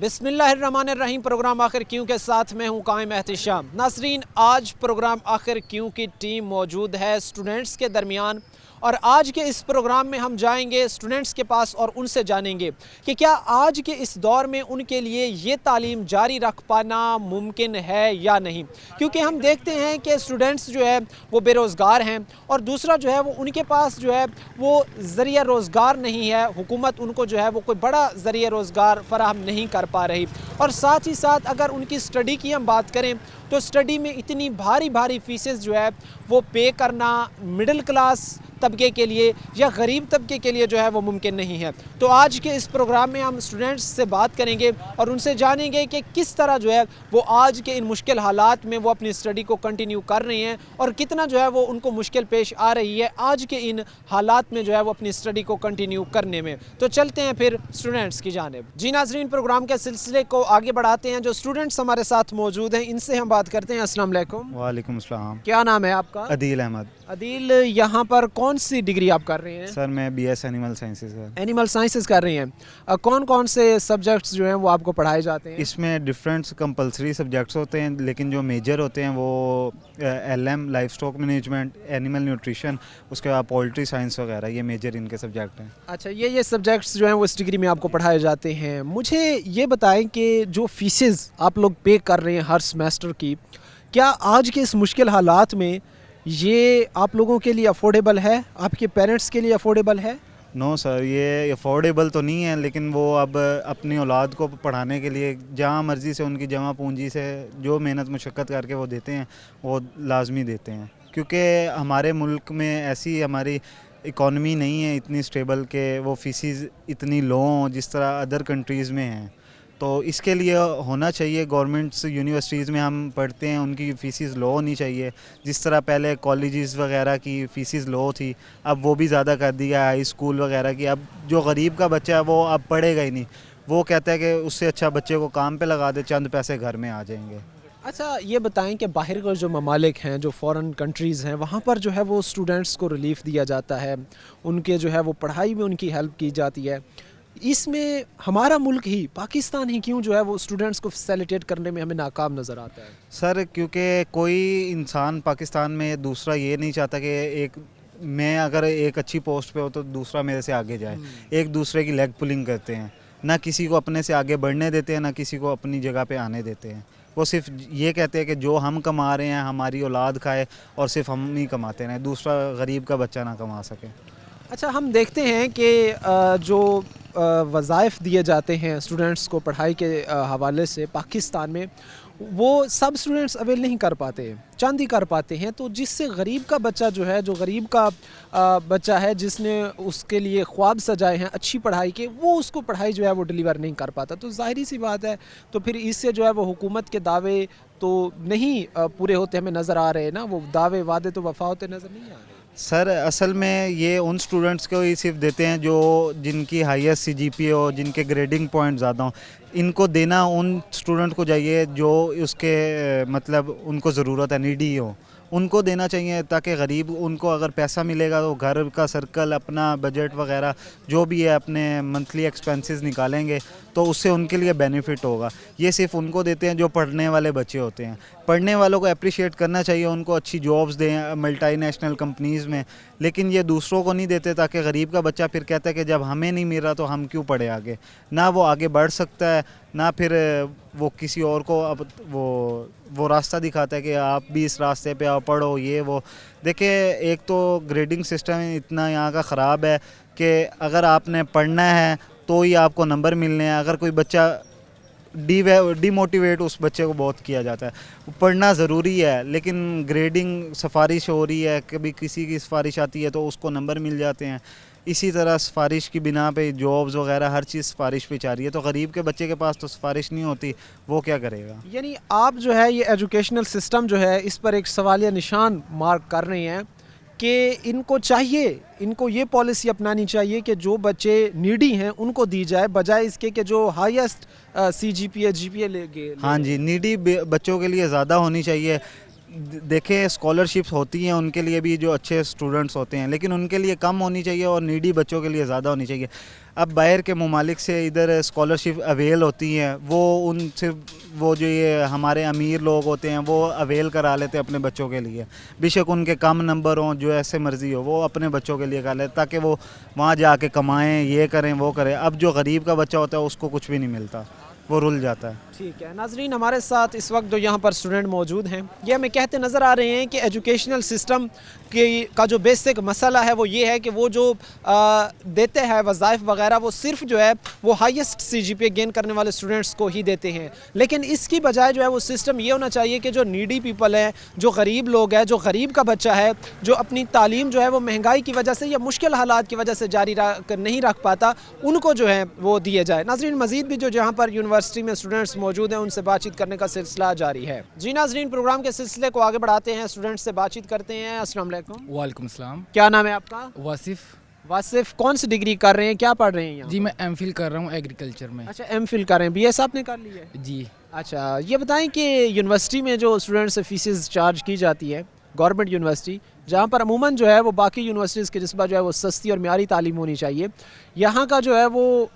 بسم اللہ الرحمن الرحیم۔ پروگرام آخر کیوں کے ساتھ میں ہوں قائم احتشام۔ ناظرین، آج پروگرام آخر کیوں کی ٹیم موجود ہے اسٹوڈنٹس کے درمیان، اور آج کے اس پروگرام میں ہم جائیں گے اسٹوڈنٹس کے پاس اور ان سے جانیں گے کہ کیا آج کے اس دور میں ان کے لیے یہ تعلیم جاری رکھ پانا ممکن ہے یا نہیں، کیونکہ ہم دیکھتے ہیں کہ اسٹوڈنٹس جو ہے وہ بے روزگار ہیں، اور دوسرا جو ہے وہ ان کے پاس جو ہے وہ ذریعہ روزگار نہیں ہے، حکومت ان کو جو ہے وہ کوئی بڑا ذریعہ روزگار فراہم نہیں کر پا رہی، اور ساتھ ہی ساتھ اگر ان کی سٹڈی کی ہم بات کریں تو سٹڈی میں اتنی بھاری فیسز جو ہے وہ پے کرنا مڈل کلاس طبقے کے لیے یا غریب طبقے کے لیے جو ہے وہ ممکن نہیں ہے۔ تو آج کے اس پروگرام میں ہم اسٹوڈنٹس سے بات کریں گے اور ان سے جانیں گے کہ کس طرح جو ہے وہ آج کے ان مشکل حالات میں وہ اپنی سٹڈی کو کنٹینیو کر رہے ہیں، اور کتنا جو ہے وہ ان کو مشکل پیش آ رہی ہے آج کے ان حالات میں جو ہے وہ اپنی سٹڈی کو کنٹینیو کرنے میں۔ تو چلتے ہیں پھر اسٹوڈنٹس کی جانب۔ جی ناظرین، پروگرام کے سلسلے کو آگے بڑھاتے ہیں۔ جو اسٹوڈنٹس ہمارے ساتھ موجود ہیں ان سے ہم بات کرتے ہیں۔ السلام علیکم۔ وعلیکم السلام۔ کیا نام ہے آپ کا؟ عدیل احمد۔ عدیل، یہاں پر کون سی ڈگری آپ کر رہے ہیں؟ سر میں بی ایس اینیمل سائنسز ہے۔ اینیمل سائنسز کر رہے ہیں۔ کون سے سبجیکٹس جو ہیں وہ آپ کو پڑھائے جاتے ہیں؟ اس میں ڈفرینٹ کمپلسری سبجیکٹس ہوتے ہیں، لیکن جو میجر ہوتے ہیں وہ L M livestock management, animal nutrition, اس کے بعد پولٹری سائنس وغیرہ، یہ میجر ان کے سبجیکٹ ہیں۔ اچھا، یہ سبجیکٹس جو ہیں وہ اس ڈگری میں آپ کو پڑھائے جاتے ہیں۔ مجھے یہ بتائیں کہ جو فیسز آپ لوگ پے کر رہے ہیں ہر سمیسٹر کی، کیا آج کے اس مشکل حالات میں یہ آپ لوگوں کے لیے افورڈیبل ہے، آپ کے پیرنٹس کے لیے افورڈیبل ہے؟ نو سر، یہ افورڈیبل تو نہیں ہے، لیکن وہ اب اپنی اولاد کو پڑھانے کے لیے جہاں مرضی سے ان کی جمع پونجی سے جو محنت مشقت کر کے وہ دیتے ہیں وہ لازمی دیتے ہیں، کیونکہ ہمارے ملک میں ایسی ہماری اکانومی نہیں ہے اتنی اسٹیبل کہ وہ فیسز اتنی لو ہوں جس طرح ادر کنٹریز میں ہیں۔ تو اس کے لیے ہونا چاہیے، گورنمنٹس یونیورسٹیز میں ہم پڑھتے ہیں ان کی فیسز لو ہونی چاہیے، جس طرح پہلے کالجز وغیرہ کی فیسز لو تھی، اب وہ بھی زیادہ کر دیا ہے، ہائی اسکول وغیرہ کی۔ اب جو غریب کا بچہ ہے وہ اب پڑھے گا ہی نہیں، وہ کہتا ہے کہ اس سے اچھا بچے کو کام پہ لگا دے، چند پیسے گھر میں آ جائیں گے۔ اچھا، یہ بتائیں کہ باہر کے جو ممالک ہیں، جو فورن کنٹریز ہیں، وہاں پر جو ہے وہ اسٹوڈنٹس کو ریلیف دیا جاتا ہے، ان کے جو ہے وہ پڑھائی میں ان کی ہیلپ کی جاتی ہے۔ اس میں ہمارا ملک ہی، پاکستان ہی کیوں جو ہے وہ اسٹوڈنٹس کو فیسیلیٹیٹ کرنے میں ہمیں ناکام نظر آتا ہے؟ سر کیونکہ کوئی انسان پاکستان میں دوسرا یہ نہیں چاہتا کہ میں اگر ایک اچھی پوسٹ پہ ہو تو دوسرا میرے سے آگے جائے، ایک دوسرے کی لیگ پولنگ کرتے ہیں، نہ کسی کو اپنے سے آگے بڑھنے دیتے ہیں، نہ کسی کو اپنی جگہ پہ آنے دیتے ہیں۔ وہ صرف یہ کہتے ہیں کہ جو ہم کما رہے ہیں ہماری اولاد کھائے، اور صرف ہم ہی کماتے رہیں، دوسرا غریب کا بچہ نہ کما سکے۔ اچھا، ہم دیکھتے ہیں کہ جو وظائف دیے جاتے ہیں اسٹوڈنٹس کو پڑھائی کے حوالے سے پاکستان میں، وہ سب اسٹوڈنٹس اویل نہیں کر پاتے ہیں، چند ہی کر پاتے ہیں، تو جس سے غریب کا بچہ جو ہے، جو غریب کا بچہ ہے جس نے اس کے لیے خواب سجائے ہیں اچھی پڑھائی کے، وہ اس کو پڑھائی جو ہے وہ ڈیلیور نہیں کر پاتا، تو ظاہری سی بات ہے، تو پھر اس سے جو ہے وہ حکومت کے دعوے تو نہیں پورے ہوتے ہمیں نظر آ رہے ہیں نا، وہ دعوے وعدے تو وفا ہوتے نظر نہیں آ رہے۔ سر اصل میں یہ ان سٹوڈنٹس کو ہی صرف دیتے ہیں جو جن کی ہائیسٹ سی جی پی اے ہو، جن کے گریڈنگ پوائنٹ زیادہ ہوں، ان کو دینا ان سٹوڈنٹ کو چاہیے جو اس کے مطلب ان کو ضرورت ہے، نیڈی ہو، ان کو دینا چاہیے، تاکہ غریب ان کو اگر پیسہ ملے گا تو گھر کا سرکل، اپنا بجٹ وغیرہ جو بھی ہے اپنے منتھلی ایکسپینسز نکالیں گے تو اس سے ان کے لیے بینیفٹ ہوگا۔ یہ صرف ان کو دیتے ہیں جو پڑھنے والے بچے ہوتے ہیں۔ پڑھنے والوں کو اپریشیٹ کرنا چاہیے، ان کو اچھی جابز دیں ملٹی نیشنل کمپنیز میں، لیکن یہ دوسروں کو نہیں دیتے، تاکہ غریب کا بچہ پھر کہتا ہے کہ جب ہمیں نہیں مل رہا تو ہم کیوں پڑھے آگے، نہ وہ آگے بڑھ سکتا ہے، نہ پھر وہ کسی اور کو اب وہ راستہ دکھاتا ہے کہ آپ بھی اس راستے پہ آؤ، پڑھو، یہ وہ۔ دیکھیں، ایک تو گریڈنگ سسٹم اتنا یہاں کا خراب ہے کہ اگر آپ نے پڑھنا ہے تو ہی آپ کو نمبر ملنے ہیں، اگر کوئی بچہ ڈی موٹیویٹ اس بچے کو بہت کیا جاتا ہے۔ پڑھنا ضروری ہے، لیکن گریڈنگ سفارش ہو رہی ہے، کبھی کسی کی سفارش آتی ہے تو اس کو نمبر مل جاتے ہیں، اسی طرح سفارش کی بنا پہ جابز وغیرہ ہر چیز سفارش پہ چاہ رہی ہے، تو غریب کے بچے کے پاس تو سفارش نہیں ہوتی، وہ کیا کرے گا؟ یعنی آپ جو ہے یہ ایجوکیشنل سسٹم جو ہے اس پر ایک سوالیہ نشان مارک کر رہے ہیں کہ ان کو چاہیے، ان کو یہ پالیسی اپنانی چاہیے کہ جو بچے نیڈی ہیں ان کو دی جائے، بجائے اس کے کہ جو ہائیسٹ سی جی پی اے لے گئے۔ ہاں جی، نیڈی بچوں کے لیے زیادہ ہونی چاہیے، دیکھیں اسکالرشپس ہوتی ہیں ان کے لیے بھی جو اچھے اسٹوڈنٹس ہوتے ہیں، لیکن ان کے لیے کم ہونی چاہیے اور نیڈی بچوں کے لیے زیادہ ہونی چاہیے. اب باہر کے ممالک سے ادھر اسکالرشپ اویل ہوتی ہیں، وہ ان سے وہ جو یہ ہمارے امیر لوگ ہوتے ہیں وہ اویل کرا لیتے ہیں اپنے بچوں کے لیے، بے شک ان کے کم نمبر ہوں، جو ایسے مرضی ہو، وہ اپنے بچوں کے لیے کر لیتے تاکہ وہ وہاں جا کے کمائیں، یہ کریں وہ کریں. اب جو غریب کا بچہ ہوتا ہے اس کو کچھ بھی نہیں ملتا، وہ رل جاتا ہے. ٹھیک ہے ناظرین، ہمارے ساتھ اس وقت جو یہاں پر اسٹوڈنٹ موجود ہیں یہ ہمیں کہتے نظر آ رہے ہیں کہ ایجوکیشنل سسٹم کا جو بیسک مسئلہ ہے وہ یہ ہے کہ وہ جو دیتے ہیں وظائف وغیرہ وہ صرف جو ہے وہ ہائیسٹ سی جی پی اے گین کرنے والے اسٹوڈنٹس کو ہی دیتے ہیں، لیکن اس کی بجائے جو ہے وہ سسٹم یہ ہونا چاہیے کہ جو نیڈی پیپل ہیں، جو غریب لوگ ہیں، جو غریب کا بچہ ہے، جو اپنی تعلیم جو ہے وہ مہنگائی کی وجہ سے یا مشکل حالات کی وجہ سے جاری نہیں رکھ پاتا، ان کو جو ہے وہ دیے جائے. ناظرین مزید بھی جو جہاں پر یونیورسٹی میں اسٹوڈنٹس موجود ہیں ان سے بات چیت کرنے کا سلسلہ جاری ہے. جی ناظرین، پروگرام کے سلسلے کو آگے بڑھاتے ہیں، اسٹوڈنٹس سے بات چیت کرتے ہیں. السلام علیکم. وعلیکم السلام. کیا نام ہے آپ کا؟ واصف. کون سی ڈگری کر رہے ہیں، کیا پڑھ رہے ہیں یہاں؟ جی میں ایم فل کر رہا ہوں ایگریکلچر میں. اچھا ایم فل کر رہے ہیں، بی ایس آپ نے کر لی ہے؟ جی. اچھا یہ بتائیں کہ یونیورسٹی میں جو اسٹوڈنٹ سے فیسز چارج کی جاتی ہے، گورنمنٹ یونیورسٹی جہاں پر عموماً جو ہے وہ باقی یونیورسٹیز کے نسبت جو ہے وہ سستی اور معیاری تعلیم ہونی چاہیے، یہاں کا جو ہے وہ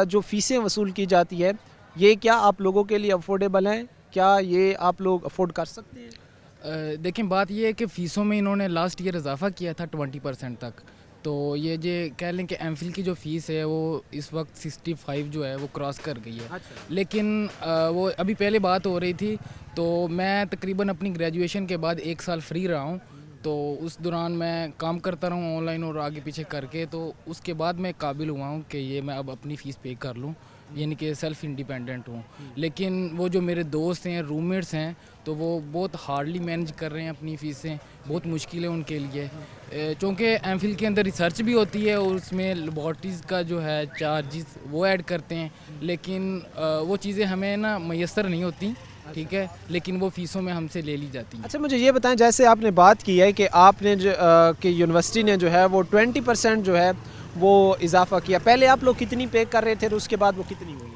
جو فیسیں وصول کی جاتی ہے یہ کیا آپ لوگوں کے لیے افورڈیبل ہیں؟ کیا یہ آپ لوگ افورڈ کر سکتے ہیں؟ دیکھیں بات یہ ہے کہ فیسوں میں انہوں نے لاسٹ ایئر اضافہ کیا تھا 20% تک، تو یہ جو کہہ لیں کہ ایم فل کی جو فیس ہے وہ اس وقت 65 جو ہے وہ کراس کر گئی ہے. لیکن وہ ابھی پہلے بات ہو رہی تھی تو میں تقریباً اپنی گریجویشن کے بعد 1 سال فری رہا ہوں، تو اس دوران میں کام کرتا رہا ہوں آن لائن اور آگے پیچھے کر کے، تو اس کے بعد میں قابل ہوا ہوں کہ یہ میں اب اپنی فیس پے کر لوں، یعنی کہ سیلف انڈیپینڈنٹ ہوں. لیکن وہ جو میرے دوست ہیں، روم میٹس ہیں، تو وہ بہت ہارڈلی مینج کر رہے ہیں اپنی فیسیں، بہت مشکل ہے ان کے لیے، چونکہ ایم فل کے اندر ریسرچ بھی ہوتی ہے اور اس میں لیبارٹریز کا جو ہے چارجز وہ ایڈ کرتے ہیں، لیکن وہ چیزیں ہمیں نا میسر نہیں ہوتی، ٹھیک ہے، لیکن وہ فیسوں میں ہم سے لے لی جاتی ہیں. اچھا مجھے یہ بتائیں، جیسے آپ نے بات کی ہے کہ آپ نے جو کہ یونیورسٹی نے جو ہے وہ 20% جو ہے وہ اضافہ کیا، پہلے آپ لوگ کتنی پے کر رہے تھے اور اس کے بعد وہ کتنی ہوئی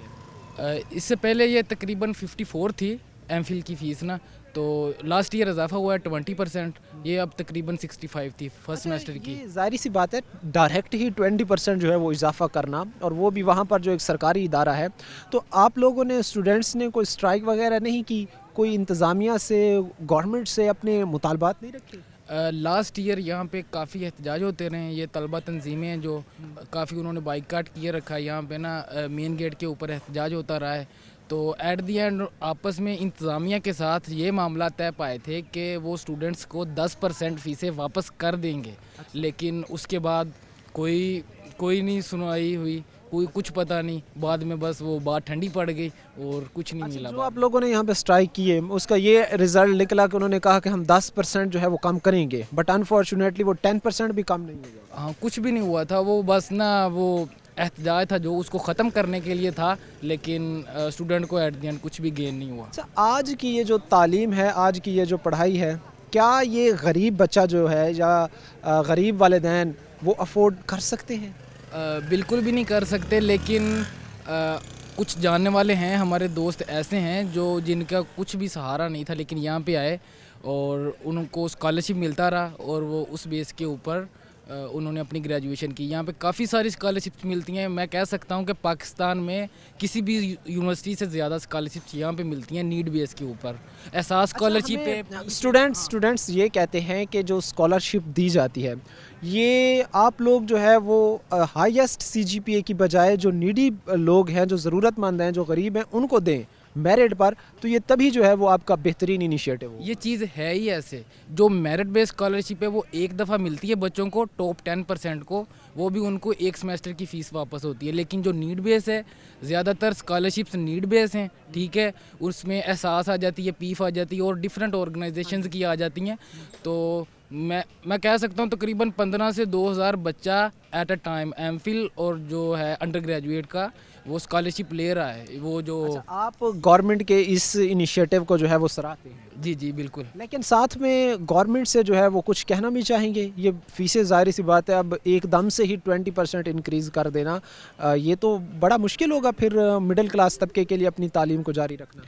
ہے؟ اس سے پہلے یہ تقریباً 54 تھی ایم فل کی فیس نا، تو لاسٹ ایئر اضافہ ہوا ہے 20%، یہ اب تقریباً 65 تھی فرسٹ سیمسٹر کی. یہ ظاہری سی بات ہے ڈائریکٹ ہی 20% جو ہے وہ اضافہ کرنا، اور وہ بھی وہاں پر جو ایک سرکاری ادارہ ہے. تو آپ لوگوں نے اسٹوڈنٹس نے کوئی اسٹرائک وغیرہ نہیں کی، کوئی انتظامیہ سے گورنمنٹ سے اپنے مطالبات نہیں رکھے؟ لاسٹ ایئر یہاں پہ کافی احتجاج ہوتے رہے ہیں، یہ طلبہ تنظیمیں ہیں جو کافی انہوں نے بائیکاٹ کیے رکھا ہے یہاں پہ نا، مین گیٹ کے اوپر احتجاج ہوتا رہا ہے. تو ایٹ دی اینڈ آپس میں انتظامیہ کے ساتھ یہ معاملہ طے پائے تھے کہ وہ اسٹوڈنٹس کو 10% فیسیں واپس کر دیں گے، لیکن اس کے بعد کوئی نہیں سنوائی ہوئی، کوئی کچھ پتہ نہیں، بعد میں بس وہ بات ٹھنڈی پڑ گئی اور کچھ نہیں ملا. جو آپ لوگوں نے یہاں پہ اسٹرائک کی ہے اس کا یہ رزلٹ نکلا کہ انہوں نے کہا کہ ہم 10% جو ہے وہ کم کریں گے، بٹ انفارچونیٹلی وہ 10% بھی کم نہیں ہوا. ہاں کچھ بھی نہیں ہوا تھا، وہ بس نا وہ احتجاج تھا جو اس کو ختم کرنے کے لیے تھا، لیکن اسٹوڈنٹ کو ایٹ دی اینڈ کچھ بھی گین نہیں ہوا. اچھا آج کی یہ جو تعلیم ہے، آج کی یہ جو پڑھائی ہے، کیا یہ غریب بچہ جو ہے یا غریب والدین وہ افورڈ کر سکتے ہیں؟ بالکل بھی نہیں کر سکتے، لیکن کچھ جاننے والے ہیں، ہمارے دوست ایسے ہیں جو جن کا کچھ بھی سہارا نہیں تھا لیکن یہاں پہ آئے اور ان کو اسکالرشپ ملتا رہا اور وہ اس بیس کے اوپر انہوں نے اپنی گریجویشن کی. یہاں پہ کافی ساری اسکالرشپس ملتی ہیں، میں کہہ سکتا ہوں کہ پاکستان میں کسی بھی یونیورسٹی سے زیادہ اسکالرشپس یہاں پہ ملتی ہیں نیڈ بیس کے اوپر. احساس اسکالرشپ پہ اسٹوڈنٹس یہ کہتے ہیں کہ جو اسکالرشپ دی جاتی ہے یہ آپ لوگ جو ہے وہ ہائیسٹ سی جی پی اے کی بجائے جو نیڈی لوگ ہیں، جو ضرورت مند ہیں، جو غریب ہیں، ان کو دیں میرٹ پر، تو یہ تبھی جو ہے وہ آپ کا بہترین انیشیٹو ہو. یہ چیز ہے ہی ایسے، جو میرٹ بیس اسکالرشپ ہے وہ ایک دفعہ ملتی ہے بچوں کو، ٹاپ 10% کو، وہ بھی ان کو ایک سیمسٹر کی فیس واپس ہوتی ہے. لیکن جو نیڈ بیس ہے، زیادہ تر اسکالرشپس نیڈ بیس ہیں، ٹھیک ہے، اس میں احساس آ جاتی ہے، پیف آ جاتی ہے اور ڈفرینٹ آرگنائزیشنز کی آ جاتی ہیں. تو میں کہہ سکتا ہوں تقریباً 15 سے 2000 بچہ at a time M Phil اور جو ہے انڈر گریجویٹ کا وہ اسکالرشپ لے رہا ہے. وہ جو آپ گورنمنٹ کے اس انیشیٹو کو جو ہے وہ سراہتے ہیں؟ جی بالکل. لیکن ساتھ میں گورنمنٹ سے جو ہے وہ کچھ کہنا بھی چاہیں گے؟ یہ فیسیں ظاہری سی بات ہے اب ایک دم سے ہی 20% انکریز کر دینا، یہ تو بڑا مشکل ہوگا پھر مڈل کلاس طبقے کے لیے اپنی تعلیم کو جاری رکھنا.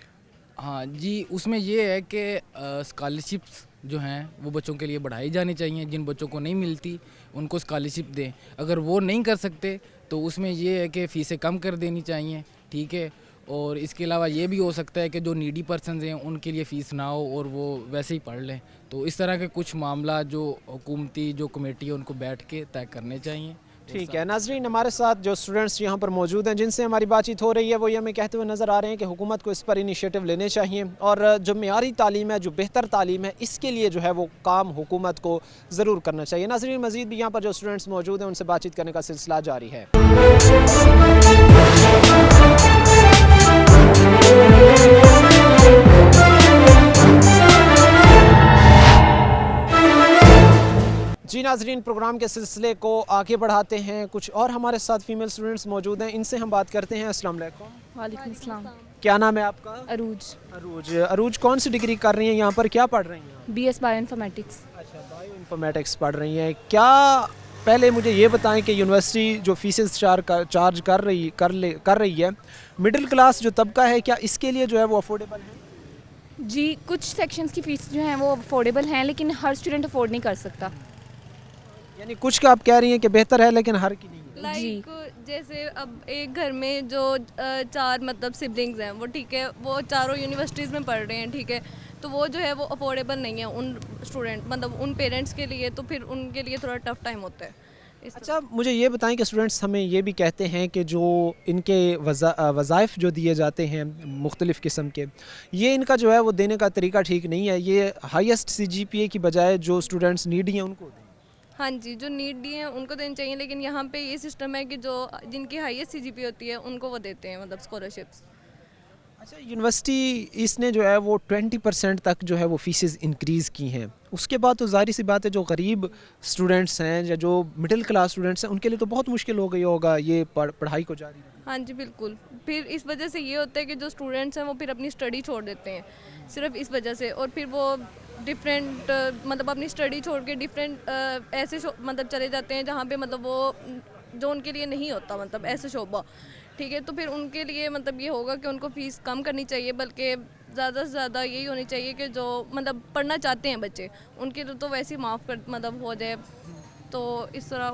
ہاں جی، اس میں یہ ہے کہ اسکالرشپس جو ہیں وہ بچوں کے لیے بڑھائی جانی چاہیے. جن بچوں کو نہیں ملتی ان کو اسکالرشپ دیں. اگر وہ نہیں کر سکتے تو اس میں یہ ہے کہ فیسیں کم کر دینی چاہیے. ٹھیک ہے. اور اس کے علاوہ یہ بھی ہو سکتا ہے کہ جو نیڈی پرسنز ہیں ان کے لیے فیس نہ ہو اور وہ ویسے ہی پڑھ لیں. تو اس طرح کے کچھ معاملات جو حکومتی جو کمیٹی ہے ان کو بیٹھ کے طے کرنے چاہیے. ٹھیک ہے ناظرین، ہمارے ساتھ جو اسٹوڈنٹس یہاں پر موجود ہیں جن سے ہماری بات چیت ہو رہی ہے وہ یہ ہمیں کہتے ہوئے نظر آ رہے ہیں کہ حکومت کو اس پر انیشیٹو لینے چاہیے اور جو معیاری تعلیم ہے، جو بہتر تعلیم ہے، اس کے لیے جو ہے وہ کام حکومت کو ضرور کرنا چاہیے. ناظرین، مزید بھی یہاں پر جو اسٹوڈنٹس موجود ہیں ان سے بات چیت کرنے کا سلسلہ جاری ہے. جی ناظرین، پروگرام کے سلسلے کو آگے بڑھاتے ہیں. کچھ اور ہمارے ساتھ فیمیل اسٹوڈنٹس موجود ہیں، ان سے ہم بات کرتے ہیں. السلام علیکم. وعلیکم السلام. کیا نام ہے آپ کا؟ عروج. عروج کون سی ڈگری کر رہی ہیں یہاں پر، کیا پڑھ رہی ہیں؟ BS bio informatics. اچھا، بایو انفارمیٹکس پڑھ رہی ہیں. کیا پہلے مجھے یہ بتائیں کہ یونیورسٹی جو فیسز چارج کر رہی ہے، مڈل کلاس جو طبقہ ہے، کیا اس کے لیے جو ہے وہ افورڈیبل ہے؟ جی، کچھ سیکشنز کی فیس جو ہیں وہ افورڈیبل ہیں لیکن ہر اسٹوڈنٹ افورڈ نہیں کر سکتا. یعنی کچھ کا آپ کہہ رہی ہیں کہ بہتر ہے لیکن ہر کی نہیں ہے. لائک جیسے اب ایک گھر میں جو 4 مطلب سبلنگز ہیں وہ ٹھیک ہے، وہ چاروں یونیورسٹیز میں پڑھ رہے ہیں. ٹھیک ہے، تو وہ جو ہے وہ افورڈیبل نہیں ہے ان اسٹوڈنٹ مطلب ان پیرنٹس کے لیے. تو پھر ان کے لیے تھوڑا ٹف ٹائم ہوتا ہے. اچھا، مجھے یہ بتائیں کہ اسٹوڈنٹس ہمیں یہ بھی کہتے ہیں کہ جو ان کے وظائف جو دیے جاتے ہیں مختلف قسم کے، یہ ان کا جو ہے وہ دینے کا طریقہ ٹھیک نہیں ہے. یہ ہائیسٹ CGPA کی بجائے جو اسٹوڈنٹس نیڈی ہیں ان کو دیں. ہاں جی، جو نیڈی ہیں ان کو دینی چاہیے، لیکن یہاں پہ یہ سسٹم ہے کہ جو جن کی ہائیسٹ CGPA ہوتی ہے ان کو وہ دیتے ہیں مطلب اسکالرشپس. اچھا، یونیورسٹی اس نے جو ہے وہ 20% تک جو ہے وہ فیسز انکریز کی ہیں. اس کے بعد تو ظاہر سی بات ہے جو غریب اسٹوڈنٹس ہیں یا جو مڈل کلاس اسٹوڈنٹس ہیں ان کے لیے تو بہت مشکل ہو گئی ہوگا یہ پڑھائی کو جاری رکھنا. ہاں جی بالکل. پھر اس وجہ سے یہ ہوتا ہے کہ جو اسٹوڈنٹس ہیں وہ پھر اپنی اسٹڈی چھوڑ دیتے ہیں صرف اس وجہ سے. اور پھر وہ ڈفرینٹ مطلب اپنی اسٹڈی چھوڑ کے ڈفرینٹ ایسے مطلب چلے جاتے ہیں جہاں پہ مطلب وہ جو ان کے لیے نہیں ہوتا مطلب ایسے شعبہ. ٹھیک ہے، تو پھر ان کے لیے مطلب یہ ہوگا کہ ان کو فیس کم کرنی چاہیے، بلکہ زیادہ سے زیادہ یہی ہونی چاہیے کہ جو مطلب پڑھنا چاہتے ہیں بچے ان کے لیے تو ویسے ہی معاف مطلب ہو جائے. تو اس طرح.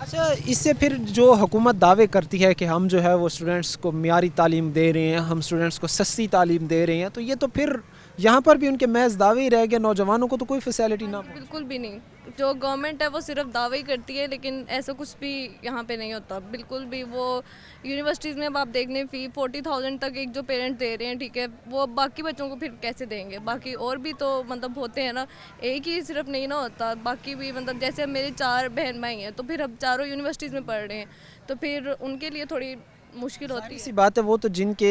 اچھا، اس سے پھر جو حکومت دعوے کرتی ہے کہ ہم جو ہے وہ اسٹوڈنٹس کو معیاری تعلیم دے رہے ہیں، ہم اسٹوڈنٹس کو سستی تعلیم دے رہے ہیں، تو یہ تو پھر یہاں پر بھی ان کے محض دعوے ہی رہ گئے، نوجوانوں کو تو کوئی فیسلٹی نہ. بالکل بھی نہیں. جو گورنمنٹ ہے وہ صرف دعوے ہی کرتی ہے لیکن ایسا کچھ بھی یہاں پہ نہیں ہوتا بالکل بھی. وہ یونیورسٹیز میں اب آپ دیکھ لیں فی 40,000 تک ایک جو پیرنٹ دے رہے ہیں. ٹھیک ہے، وہ باقی بچوں کو پھر کیسے دیں گے؟ باقی اور بھی تو مطلب ہوتے ہیں نا، ایک ہی صرف نہیں نا ہوتا، باقی بھی مطلب جیسے اب میرے 4 بہن بھائی ہیں تو پھر اب چاروں یونیورسٹیز میں پڑھ رہے ہیں تو پھر ان کے لیے تھوڑی مشکل ہوتی ہے. ایسی بات ہے، وہ تو جن کے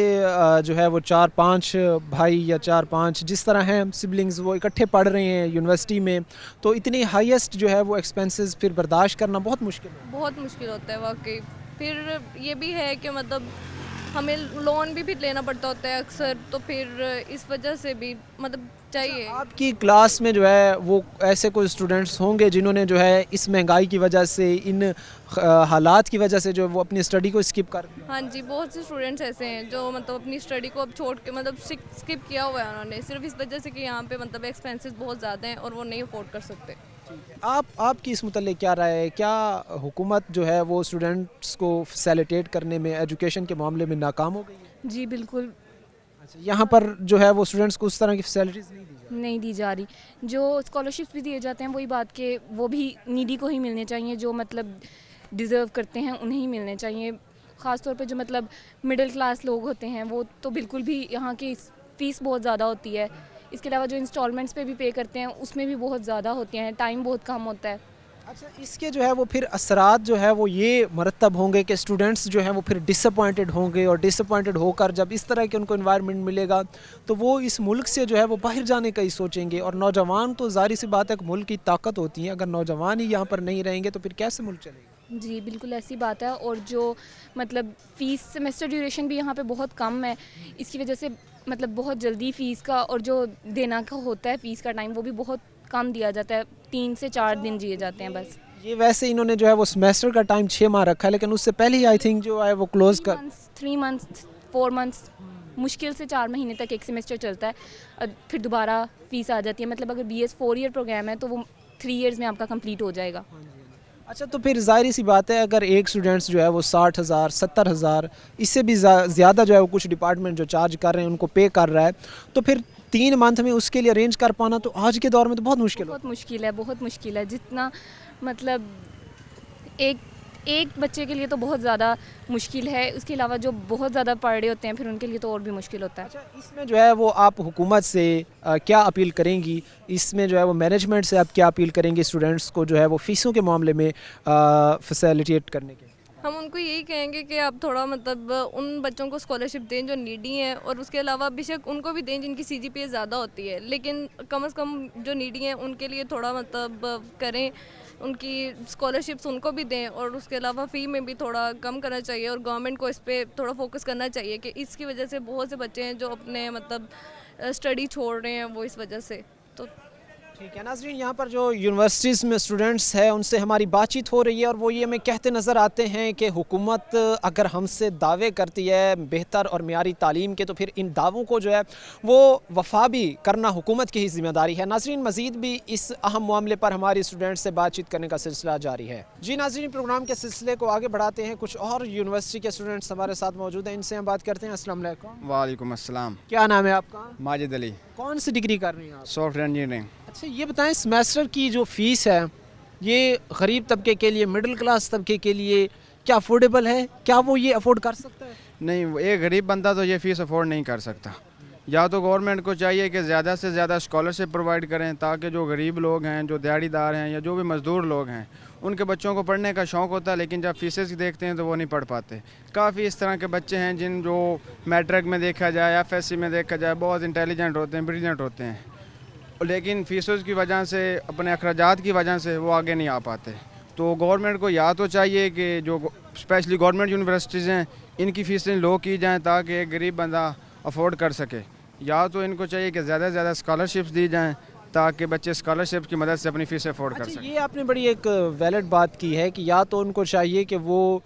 جو ہے وہ 4-5 بھائی یا 4-5 جس طرح ہیں سبلنگز وہ اکٹھے پڑھ رہے ہیں یونیورسٹی میں، تو اتنی ہائیسٹ جو ہے وہ ایکسپینسز پھر برداشت کرنا بہت مشکل ہے. بہت مشکل ہوتا ہے واقعی. پھر یہ بھی ہے کہ مطلب ہمیں لون بھی پھر لینا پڑتا ہوتا ہے اکثر، تو پھر اس وجہ سے بھی مطلب چاہیے. آپ کی کلاس میں جو ہے وہ ایسے کوئی اسٹوڈنٹس ہوں گے جنہوں نے جو ہے اس مہنگائی کی وجہ سے، ان حالات کی وجہ سے جو وہ اپنی اسٹڈی کو اسکپ کر دیا؟ ہاں جی، بہت سے اسٹوڈنٹس ایسے ہیں جو مطلب اپنی اسٹڈی کو اب چھوڑ کے مطلب اسکپ کیا ہوا ہے انہوں نے، صرف اس وجہ سے کہ یہاں پہ مطلب ایکسپینسز بہت زیادہ ہیں اور وہ نہیں افورڈ کر سکتے. آپ کی اس متعلق کیا رائے ہے؟ کیا حکومت جو ہے وہ اسٹوڈنٹس کو فیسیلیٹیٹ کرنے میں، ایجوکیشن کے معاملے میں ناکام ہو گئی ہے؟ جی بالکل. اچھا، یہاں پر جو ہے وہ اسٹوڈنٹس کو اس طرح کی فیسلٹیز نہیں دی جا رہی. جو اسکالرشپس بھی دیے جاتے ہیں وہی بات کہ وہ بھی نیڈی کو ہی ملنے چاہیے، جو مطلب ڈیزرو کرتے ہیں انہیں ہی ملنے چاہیے. خاص طور پہ جو مطلب مڈل کلاس لوگ ہوتے ہیں وہ تو بالکل بھی، یہاں کی فیس بہت زیادہ ہوتی ہے. اس کے علاوہ جو انسٹالمنٹس پہ بھی پے کرتے ہیں اس میں بھی بہت زیادہ ہوتے ہیں، ٹائم بہت کم ہوتا ہے. اچھا، اس کے جو ہے وہ پھر اثرات جو ہے وہ یہ مرتب ہوں گے کہ اسٹوڈنٹس جو ہیں وہ پھر ڈس اپوائنٹڈ ہوں گے، اور ڈس اپوائنٹڈ ہو کر جب اس طرح کے ان کو انوائرمنٹ ملے گا تو وہ اس ملک سے جو ہے وہ باہر جانے کا ہی سوچیں گے. اور نوجوان تو ظاہر سی بات ہے کہ ملک کی طاقت ہوتی ہے، اگر نوجوان ہی یہاں پر نہیں رہیں گے تو پھر کیسے ملک چلے گا؟ جی بالکل ایسی بات ہے. اور جو مطلب فیس سیمیسٹر ڈیوریشن بھی یہاں پہ بہت کم ہے، اس کی وجہ سے مطلب بہت جلدی فیس کا اور جو دینا کا ہوتا ہے فیس کا ٹائم وہ بھی بہت کم دیا جاتا ہے. 3 سے 4 دن دیے جاتے ہیں بس. یہ ویسے انہوں نے جو ہے وہ سیمیسٹر کا ٹائم 6 ماہ رکھا ہے، لیکن اس سے پہلے ہی آئی تھنک جو ہے وہ کلوز کر 3 months 4 months. مشکل سے 4 مہینے تک ایک سیمسٹر چلتا ہے, پھر دوبارہ فیس آ جاتی ہے. مطلب اگر بی ایس 4 ایئر پروگرام ہے تو وہ 3 ایئرز میں آپ کا کمپلیٹ ہو جائے گا. اچھا, تو پھر ظاہری سی بات ہے اگر ایک اسٹوڈنٹس جو ہے وہ 60,000 70,000 اس سے بھی زیادہ جو ہے وہ کچھ ڈپارٹمنٹ جو چارج کر رہے ہیں ان کو پے کر رہا ہے, تو پھر 3 منتھ میں اس کے لیے ارینج کر پانا تو آج کے دور میں تو بہت مشکل بہت مشکل ہے, بہت مشکل ہے. جتنا مطلب ایک بچے کے لیے تو بہت زیادہ مشکل ہے, اس کے علاوہ جو بہت زیادہ پڑھ رہے ہوتے ہیں پھر ان کے لیے تو اور بھی مشکل ہوتا ہے. اچھا, اس میں جو ہے وہ آپ حکومت سے کیا اپیل کریں گی, اس میں جو ہے وہ مینجمنٹ سے آپ کیا اپیل کریں گے اسٹوڈنٹس کو جو ہے وہ فیسوں کے معاملے میں فیسیلیٹیٹ کرنے کے؟ ہم ان کو یہی کہیں گے کہ آپ تھوڑا مطلب ان بچوں کو اسکالرشپ دیں جو نیڈی ہیں, اور اس کے علاوہ بے شک ان کو بھی دیں جن کی سی جی پی اے زیادہ ہوتی ہے, لیکن کم از کم جو نیڈی ہیں ان کے لیے تھوڑا مطلب کریں, ان کی اسکالرشپس ان کو بھی دیں, اور اس کے علاوہ فی میں بھی تھوڑا کم کرنا چاہیے, اور گورنمنٹ کو اس پہ تھوڑا فوکس کرنا چاہیے کہ اس کی وجہ سے بہت سے بچے ہیں جو اپنے مطلب اسٹڈی چھوڑ رہے ہیں وہ اس وجہ سے. تو ٹھیک ہے ناظرین, یہاں پر جو یونیورسٹیز میں اسٹوڈنٹس ہیں ان سے ہماری بات چیت ہو رہی ہے, اور وہ یہ ہمیں کہتے نظر آتے ہیں کہ حکومت اگر ہم سے دعوے کرتی ہے بہتر اور معیاری تعلیم کے, تو پھر ان دعووں کو جو ہے وہ وفا بھی کرنا حکومت کی ہی ذمہ داری ہے. ناظرین, مزید بھی اس اہم معاملے پر ہماری اسٹوڈنٹس سے بات چیت کرنے کا سلسلہ جاری ہے. جی ناظرین, پروگرام کے سلسلے کو آگے بڑھاتے ہیں, کچھ اور یونیورسٹی کے اسٹوڈنٹس ہمارے ساتھ موجود ہیں, ان سے ہم بات کرتے ہیں. السلام علیکم. وعلیکم السلام. کیا نام ہے آپ کا؟ ماجد علی. کون سی ڈگری کر رہے ہیں آپ؟ Soft ware engineering. اچھا, یہ بتائیں سیمیسٹر کی جو فیس ہے یہ غریب طبقے کے لیے, مڈل کلاس طبقے کے لیے کیا افورڈیبل ہے؟ کیا وہ یہ افورڈ کر سکتا ہے؟ نہیں, ایک غریب بندہ تو یہ فیس افورڈ نہیں کر سکتا. یا تو گورنمنٹ کو چاہیے کہ زیادہ سے زیادہ اسکالرشپ پرووائڈ کریں, تاکہ جو غریب لوگ ہیں, جو دیہڑی دار ہیں, یا جو بھی مزدور لوگ ہیں, ان کے بچوں کو پڑھنے کا شوق ہوتا ہے, لیکن جب فیسز دیکھتے ہیں تو وہ نہیں پڑھ پاتے. کافی اس طرح کے بچے ہیں جن جو میٹرک میں دیکھا جائے, ایف ایس سی میں دیکھا جائے, بہت انٹیلیجنٹ ہوتے ہیں, بریلینٹ ہوتے ہیں, لیکن فیسز کی وجہ سے, اپنے اخراجات کی وجہ سے وہ آگے نہیں آ پاتے. تو گورنمنٹ کو یا تو چاہیے کہ جو اسپیشلی گورنمنٹ یونیورسٹیز ہیں ان کی فیسیں لو کی جائیں تاکہ ایک غریب بندہ افورڈ کر سکے, یا تو ان کو چاہیے کہ زیادہ سے زیادہ اسکالرشپس دی جائیں تاکہ بچے اسکالرشپ کی مدد سے اپنی فیسیں افورڈ کر اچھا, سکیں. یہ آپ نے بڑی ایک ویلڈ بات کی ہے کہ یا تو ان کو چاہیے کہ وہ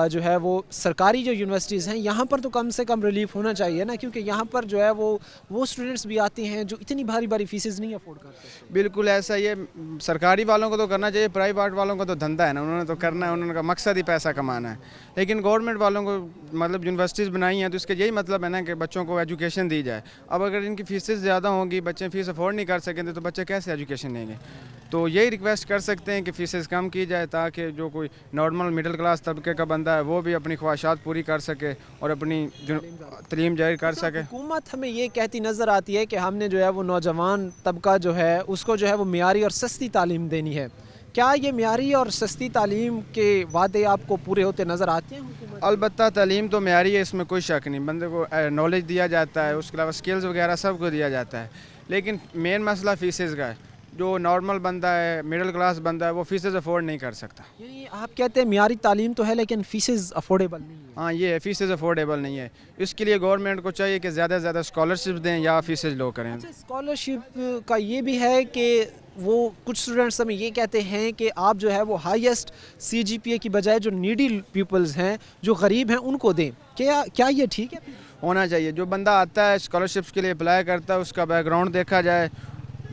جو ہے وہ سرکاری جو یونیورسٹیز ہیں یہاں پر تو کم سے کم ریلیف ہونا چاہیے نا, کیونکہ یہاں پر جو ہے وہ اسٹوڈنٹس بھی آتے ہیں جو اتنی بھاری فیسز نہیں افورڈ کرتے. بالکل ایسا, یہ سرکاری والوں کو تو کرنا چاہیے, پرائیویٹ والوں کا تو دھندا ہے نا, انہوں نے تو کرنا ہے, انہوں کا مقصد ہی پیسہ کمانا ہے. لیکن گورنمنٹ والوں کو مطلب یونیورسٹیز بنائی ہیں تو اس کا یہی مطلب ہے نا کہ بچوں کو ایجوکیشن دی جائے. اب اگر ان کی فیسز زیادہ ہوں گی, بچے فیس افورڈ نہیں کر سکیں تو بچے کیسے ایجوکیشن لیں گے؟ تو یہی ریکویسٹ کر سکتے ہیں کہ فیسز کم کی جائے تاکہ جو کوئی نارمل مڈل کلاس طبقے کا بندہ ہے وہ بھی اپنی خواہشات پوری کر سکے اور اپنی تعلیم جاری کر سکے. حکومت ہمیں یہ کہتی نظر آتی ہے کہ ہم نے جو ہے وہ نوجوان طبقہ جو ہے اس کو جو ہے وہ معیاری اور سستی تعلیم دینی ہے. کیا یہ معیاری اور سستی تعلیم کے وعدے آپ کو پورے ہوتے نظر آتے ہیں حکومت؟ البتہ تعلیم تو معیاری ہے, اس میں کوئی شک نہیں, بندے کو نالج دیا جاتا ہے, اس کے علاوہ اسکلز وغیرہ سب کو دیا جاتا ہے, لیکن مین مسئلہ فیسز کا ہے. جو نارمل بندہ ہے, مڈل کلاس بندہ ہے, وہ فیسز افورڈ نہیں کر سکتا. یعنی آپ کہتے ہیں معیاری تعلیم تو ہے لیکن فیسز افورڈیبل نہیں ہے. ہاں, یہ ہے, فیسز افورڈیبل نہیں ہے. اس کے لیے گورنمنٹ کو چاہیے کہ زیادہ سے زیادہ اسکالرشپ دیں یا فیسز لو کریں. اسکالرشپ کا یہ بھی ہے کہ وہ کچھ اسٹوڈنٹس ہمیں یہ کہتے ہیں کہ آپ جو ہے وہ ہائیسٹ سی جی پی اے کی بجائے جو نیڈی پیپلز ہیں, جو غریب ہیں, ان کو دیں. کیا یہ ٹھیک ہے؟ ہونا چاہیے. جو بندہ آتا ہے اسکالرشپس کے لیے اپلائی کرتا ہے, اس کا بیک گراؤنڈ دیکھا جائے,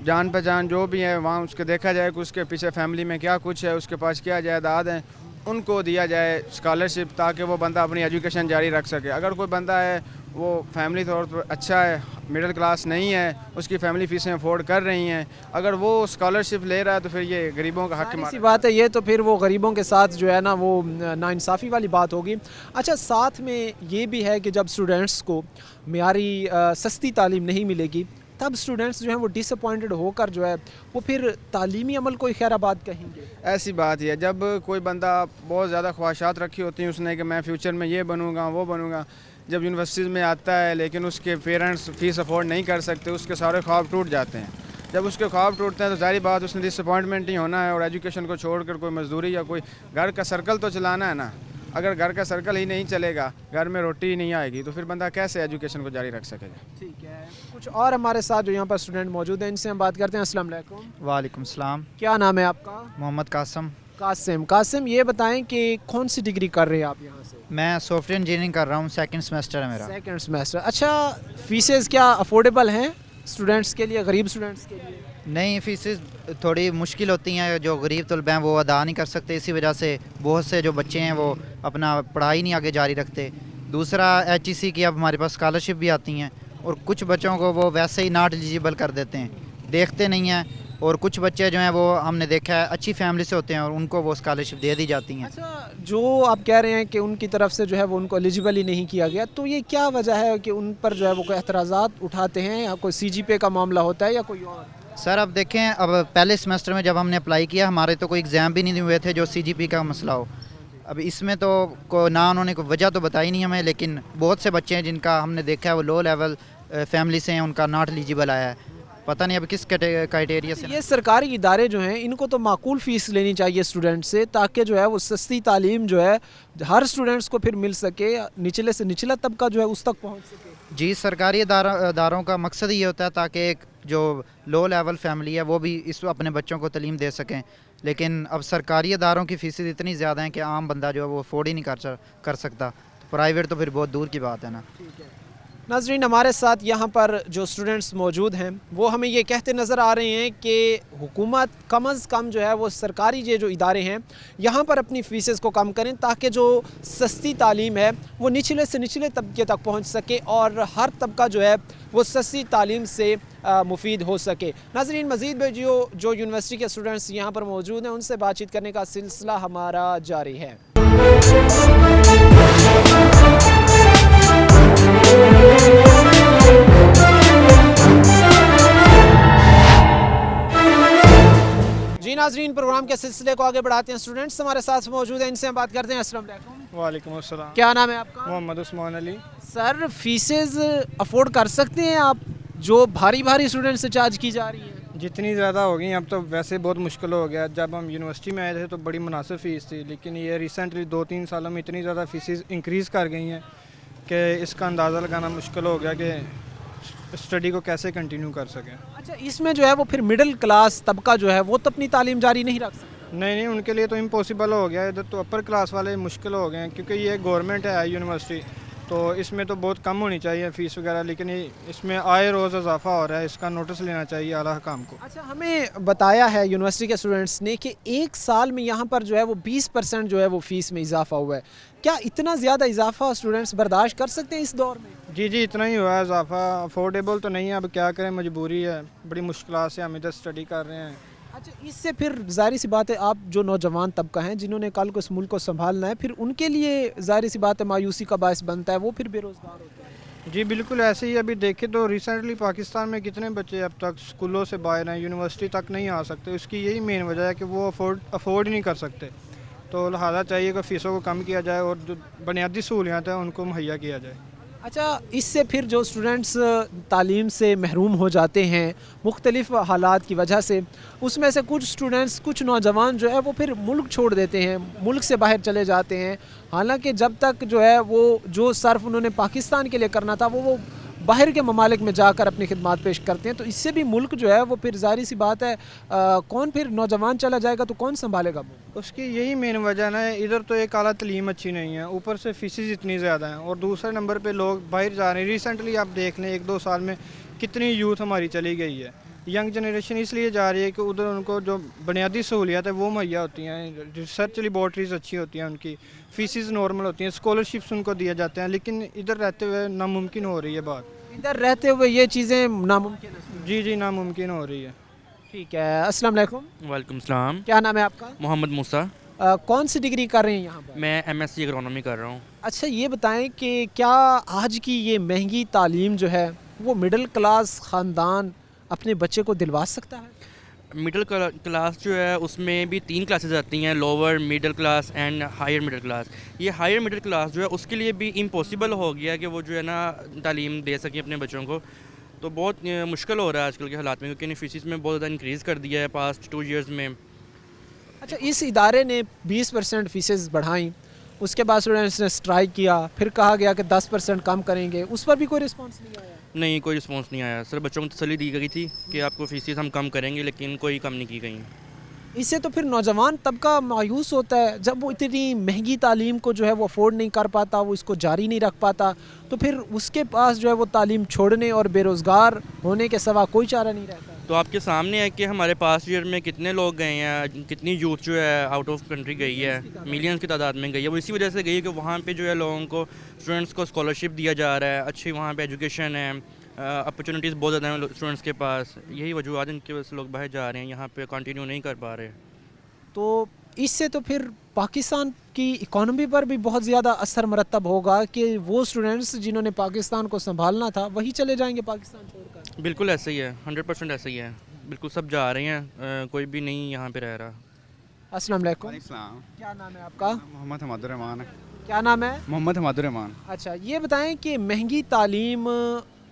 جان پہچان جو بھی ہے وہاں اس کے دیکھا جائے کہ اس کے پیچھے فیملی میں کیا کچھ ہے, اس کے پاس کیا جائیداد ہیں, ان کو دیا جائے اسکالرشپ تاکہ وہ بندہ اپنی ایجوکیشن جاری رکھ سکے. اگر کوئی بندہ ہے وہ فیملی طور پر اچھا ہے, مڈل کلاس نہیں ہے, اس کی فیملی فیسیں افورڈ کر رہی ہیں, اگر وہ اسکالرشپ لے رہا ہے تو پھر یہ غریبوں کا حق کی بات ہے. یہ تو پھر وہ غریبوں کے ساتھ جو ہے نا وہ ناانصافی والی بات ہوگی. اچھا, ساتھ میں یہ بھی ہے کہ جب اسٹوڈنٹس کو معیاری سستی تعلیم نہیں ملے گی تب اسٹوڈنٹس جو ہیں وہ ڈس اپوائنٹڈ ہو کر جو ہے وہ پھر تعلیمی عمل کو خیر آباد کہیں گے. ایسی بات ہی ہے, جب کوئی بندہ بہت زیادہ خواہشات رکھی ہوتی ہیں اس نے کہ میں فیوچر میں یہ بنوں گا وہ بنوں گا, جب یونیورسٹیز میں آتا ہے لیکن اس کے پیرنٹس فیس افورڈ نہیں کر سکتے, اس کے سارے خواب ٹوٹ جاتے ہیں. جب اس کے خواب ٹوٹتے ہیں تو ظاہری بات اس نے ڈس اپوائنٹمنٹ ہی ہونا ہے, اور ایجوکیشن کو چھوڑ کر کوئی مزدوری یا کوئی گھر کا سرکل تو چلانا ہے نا. اگر گھر کا سرکل ہی نہیں چلے گا, گھر میں روٹی ہی نہیں آئے گی, تو پھر بندہ کیسے ایجوکیشن کو جاری رکھ سکے گا. ٹھیک ہے, کچھ اور ہمارے ساتھ جو یہاں پر اسٹوڈنٹ موجود ہیں ان سے ہم بات کرتے ہیں. السلام علیکم. وعلیکم السلام. کیا نام ہے آپ کا؟ محمد قاسم. قاسم, یہ بتائیں کہ کون سی ڈگری کر رہے ہیں آپ یہاں سے؟ میں سافٹ ویئر انجینئرنگ کر رہا ہوں, سیکنڈ سیمسٹر ہے میرا. Second semester. اچھا فیسز کیا افورڈیبل ہیں اسٹوڈنٹس کے لیے, غریب اسٹوڈنٹس کے لیے؟ نہیں, فیسز تھوڑی مشکل ہوتی ہیں, جو غریب طلبہ ہیں وہ ادا نہیں کر سکتے, اسی وجہ سے بہت سے جو بچے ہیں وہ اپنا پڑھائی نہیں آگے جاری رکھتے. دوسرا HEC کی اب ہمارے پاس اسکالرشپ بھی آتی ہیں, اور کچھ بچوں کو وہ ویسے ہی ناٹ ایلیجیبل کر دیتے ہیں, دیکھتے نہیں ہیں. اور کچھ بچے جو ہیں وہ ہم نے دیکھا ہے اچھی فیملی سے ہوتے ہیں اور ان کو وہ اسکالرشپ دے دی جاتی ہیں. اچھا جو آپ کہہ رہے ہیں کہ ان کی طرف سے جو ہے وہ ان کو ایلیجیبل ہی نہیں کیا گیا, تو یہ کیا وجہ ہے کہ ان پر جو ہے وہ کوئی اعتراضات اٹھاتے ہیں, یا کوئی CGPA کا معاملہ ہوتا ہے یا کوئی اور؟ سر اب دیکھیں, اب پہلے سیمسٹر میں جب ہم نے اپلائی کیا ہمارے تو کوئی ایگزام بھی نہیں ہوئے تھے جو CGPA کا مسئلہ ہو. اب اس میں تو نہ انہوں نے کوئی وجہ تو بتائی نہیں ہمیں, لیکن بہت سے بچے ہیں جن کا ہم نے دیکھا ہے وہ لو لیول فیملی سے ہیں, ان کا ناٹ ایلیجیبل آیا ہے. پتہ نہیں اب کس کرائٹیریا سے. یہ سرکاری ادارے جو ہیں ان کو تو معقول فیس لینی چاہیے اسٹوڈنٹ سے, تاکہ جو ہے وہ سستی تعلیم جو ہے ہر اسٹوڈنٹس کو پھر مل سکے, نچلے سے نچلا طبقہ جو ہے اس تک پہنچ سکے. جی, سرکاری اداروں کا مقصد یہ ہوتا ہے تاکہ ایک جو لو لیول فیملی ہے وہ بھی اس اپنے بچوں کو تعلیم دے سکیں, لیکن اب سرکاری اداروں کی فیسیں اتنی زیادہ ہیں کہ عام بندہ جو ہے وہ افورڈ ہی نہیں کر سکتا. پرائیویٹ تو پھر بہت دور کی بات ہے نا. ناظرین, ہمارے ساتھ یہاں پر جو اسٹوڈنٹس موجود ہیں وہ ہمیں یہ کہتے نظر آ رہے ہیں کہ حکومت کم از کم جو ہے وہ سرکاری یہ جو ادارے ہیں یہاں پر اپنی فیسز کو کم کریں, تاکہ جو سستی تعلیم ہے وہ نچلے سے نچلے طبقے تک پہنچ سکے اور ہر طبقہ جو ہے وہ سستی تعلیم سے مفید ہو سکے. ناظرین, مزید بھی جو یونیورسٹی کے اسٹوڈنٹس یہاں پر موجود ہیں ان سے بات چیت کرنے کا سلسلہ ہمارا جاری ہے. جی ناظرین, پروگرام کے سلسلے کو آگے بڑھاتے ہیں. اسٹوڈنٹس ہمارے ساتھ موجود ہیں, ان سے ہم بات کرتے ہیں. السلام علیکم. وعلیکم السلام. کیا نام ہے آپ کا؟ محمد عثمان علی. سر فیسز افورڈ کر سکتے ہیں آپ جو بھاری اسٹوڈنٹ سے چارج کی جا رہی ہے؟ جتنی زیادہ ہو گئی اب تو ویسے بہت مشکل ہو گیا. جب ہم یونیورسٹی میں آئے تھے تو بڑی مناسب فیس تھی, لیکن یہ ریسنٹلی 2-3 سالوں میں اتنی زیادہ فیسز انکریز کر گئی ہیں کہ اس کا اندازہ لگانا مشکل ہو گیا کہ اسٹڈی کو کیسے کنٹینیو کر سکیں. اچھا, اس میں جو ہے وہ پھر مڈل کلاس طبقہ جو ہے وہ تو اپنی تعلیم جاری نہیں رکھ سکتا؟ نہیں, ان کے لیے تو امپاسبل ہو گیا. ادھر تو اپر کلاس والے مشکل ہو گئے ہیں کیونکہ یہ گورنمنٹ ہے یونیورسٹی, تو اس میں تو بہت کم ہونی چاہیے فیس وغیرہ, لیکن اس میں آئے روز اضافہ ہو رہا ہے. اس کا نوٹس لینا چاہیے اعلیٰ حکام کو. اچھا, ہمیں بتایا ہے یونیورسٹی کے اسٹوڈنٹس نے کہ ایک سال میں یہاں پر جو ہے وہ 20% جو ہے وہ فیس میں اضافہ ہوا ہے. کیا اتنا زیادہ اضافہ اسٹوڈنٹس برداشت کر سکتے ہیں اس دور میں؟ جی, اتنا ہی ہوا ہے اضافہ. افورڈیبل تو نہیں ہے, اب کیا کریں, مجبوری ہے. بڑی مشکلات سے ہم ادھر اسٹڈی کر رہے ہیں. اچھا, اس سے پھر ظاہر سی بات ہے آپ جو نوجوان طبقہ ہیں جنہوں نے کل کو اس ملک کو سنبھالنا ہے, پھر ان کے لیے ظاہر سی بات ہے مایوسی کا باعث بنتا ہے, وہ پھر بے روزگار ہوتے ہیں. جی بالکل ایسے ہی. ابھی دیکھیں تو ریسنٹلی پاکستان میں کتنے بچے اب تک اسکولوں سے باہر ہیں, یونیورسٹی تک نہیں آ سکتے. اس کی یہی مین وجہ ہے کہ وہ افورڈ نہیں کر سکتے. تو لہٰذا چاہیے کہ فیسوں کو کم کیا جائے اور جو بنیادی سہولیات ہیں ان کو مہیا کیا جائے. اچھا, اس سے پھر جو اسٹوڈنٹس تعلیم سے محروم ہو جاتے ہیں مختلف حالات کی وجہ سے, اس میں سے کچھ اسٹوڈنٹس, کچھ نوجوان جو ہے وہ پھر ملک چھوڑ دیتے ہیں, ملک سے باہر چلے جاتے ہیں, حالانکہ جب تک جو ہے وہ جو صرف انہوں نے پاکستان کے لیے کرنا تھا وہ باہر کے ممالک میں جا کر اپنی خدمات پیش کرتے ہیں. تو اس سے بھی ملک جو ہے وہ پھر ظاہری سی بات ہے کون پھر نوجوان چلا جائے گا تو کون سنبھالے گا ملک؟ اس کی یہی مین وجہ ہے. ادھر تو ایک اعلیٰ تعلیم اچھی نہیں ہے, اوپر سے فیسز اتنی زیادہ ہیں, اور دوسرے نمبر پہ لوگ باہر جا رہے ہیں. ریسنٹلی آپ دیکھ لیں 1-2 سال میں کتنی یوتھ ہماری چلی گئی ہے. ینگ جنریشن اس لیے جا رہی ہے کہ ادھر ان کو جو بنیادی سہولیات ہیں وہ مہیا ہوتی ہیں, ریسرچ لیبارٹریز اچھی ہوتی ہیں, ان کی فیسز نارمل ہوتی ہیں, اسکالرشپس ان کو دیے جاتے ہیں. لیکن ادھر رہتے ہوئے ناممکن ہو رہی ہے بات. ادھر رہتے ہوئے یہ چیزیں ناممکن ہیں؟ جی ناممکن ہو رہی ہے. ٹھیک ہے. السلام علیکم. وعلیکم السلام. کیا نام ہے آپ کا؟ محمد موسیٰ. کون سی ڈگری کر رہے ہیں یہاں پر؟ میں MSc اگرونومی کر رہا ہوں. اچھا, یہ بتائیں کہ کیا آج کی یہ مہنگی تعلیم جو ہے وہ مڈل کلاس خاندان اپنے بچے کو دلوا سکتا ہے؟ مڈل کلاس جو ہے اس میں بھی 3 کلاسز آتی ہیں, lower, middle class and higher middle class. یہ ہائر مڈل کلاس جو ہے اس کے لیے بھی امپاسبل ہو گیا کہ وہ جو ہے نا تعلیم دے سکیں اپنے بچوں کو. تو بہت مشکل ہو رہا ہے آج کل کے حالات میں, کیونکہ انہیں فیسز میں بہت زیادہ انکریز کر دیا ہے پاسٹ 2 ایئرز میں. اچھا, اس ادارے نے 20% فیسز بڑھائیں, اس کے بعد اسٹوڈنٹس نے اسٹرائک کیا, پھر کہا گیا کہ 10% کم کریں گے, اس پر بھی کوئی رسپانس نہیں آیا؟ نہیں, کوئی رسپانس نہیں آیا. سر بچوں کو تسلی دی گئی تھی کہ آپ کو فیسز ہم کم کریں گے, لیکن کوئی کم نہیں کی گئی. اس سے تو پھر نوجوان طبقہ مایوس ہوتا ہے جب وہ اتنی مہنگی تعلیم کو جو ہے وہ افورڈ نہیں کر پاتا, وہ اس کو جاری نہیں رکھ پاتا, تو پھر اس کے پاس جو ہے وہ تعلیم چھوڑنے اور بے روزگار ہونے کے سوا کوئی چارہ نہیں رہتا. تو آپ کے سامنے ہے کہ ہمارے پاس ایئر میں کتنے لوگ گئے ہیں, کتنی یوتھ جو ہے آؤٹ آف کنٹری گئی ہے, ملینز کی تعداد میں گئی ہے. وہ اسی وجہ سے گئی ہے کہ وہاں پہ جو ہے لوگوں کو, اسٹوڈنٹس کو اسکالرشپ دیا جا رہا ہے, اچھی وہاں پہ ایجوکیشن ہے, اپرچونیٹیز بہت زیادہ ہیں اسٹوڈنٹس کے پاس. یہی وجوہات جن کی وجہ سے لوگ باہر جا رہے ہیں, یہاں پہ کنٹینیو نہیں کر پا رہے. تو اس سے تو پھر پاکستان کی اکانومی پر بھی بہت زیادہ اثر مرتب ہوگا کہ وہ اسٹوڈنٹس جنہوں نے پاکستان کو سنبھالنا تھا وہی چلے جائیں گے پاکستان چھوڑ کر. بالکل ایسا ہی ہے, 100% ایسا ہی ہے. بالکل سب جا رہے ہیں, کوئی بھی نہیں یہاں پہ رہ رہا. السلام علیکم. السلام. کیا نام ہے آپ کا؟ محمد حماد الرحمان. کیا نام ہے؟ محمد حماد الرحمان. اچھا, یہ بتائیں کہ مہنگی تعلیم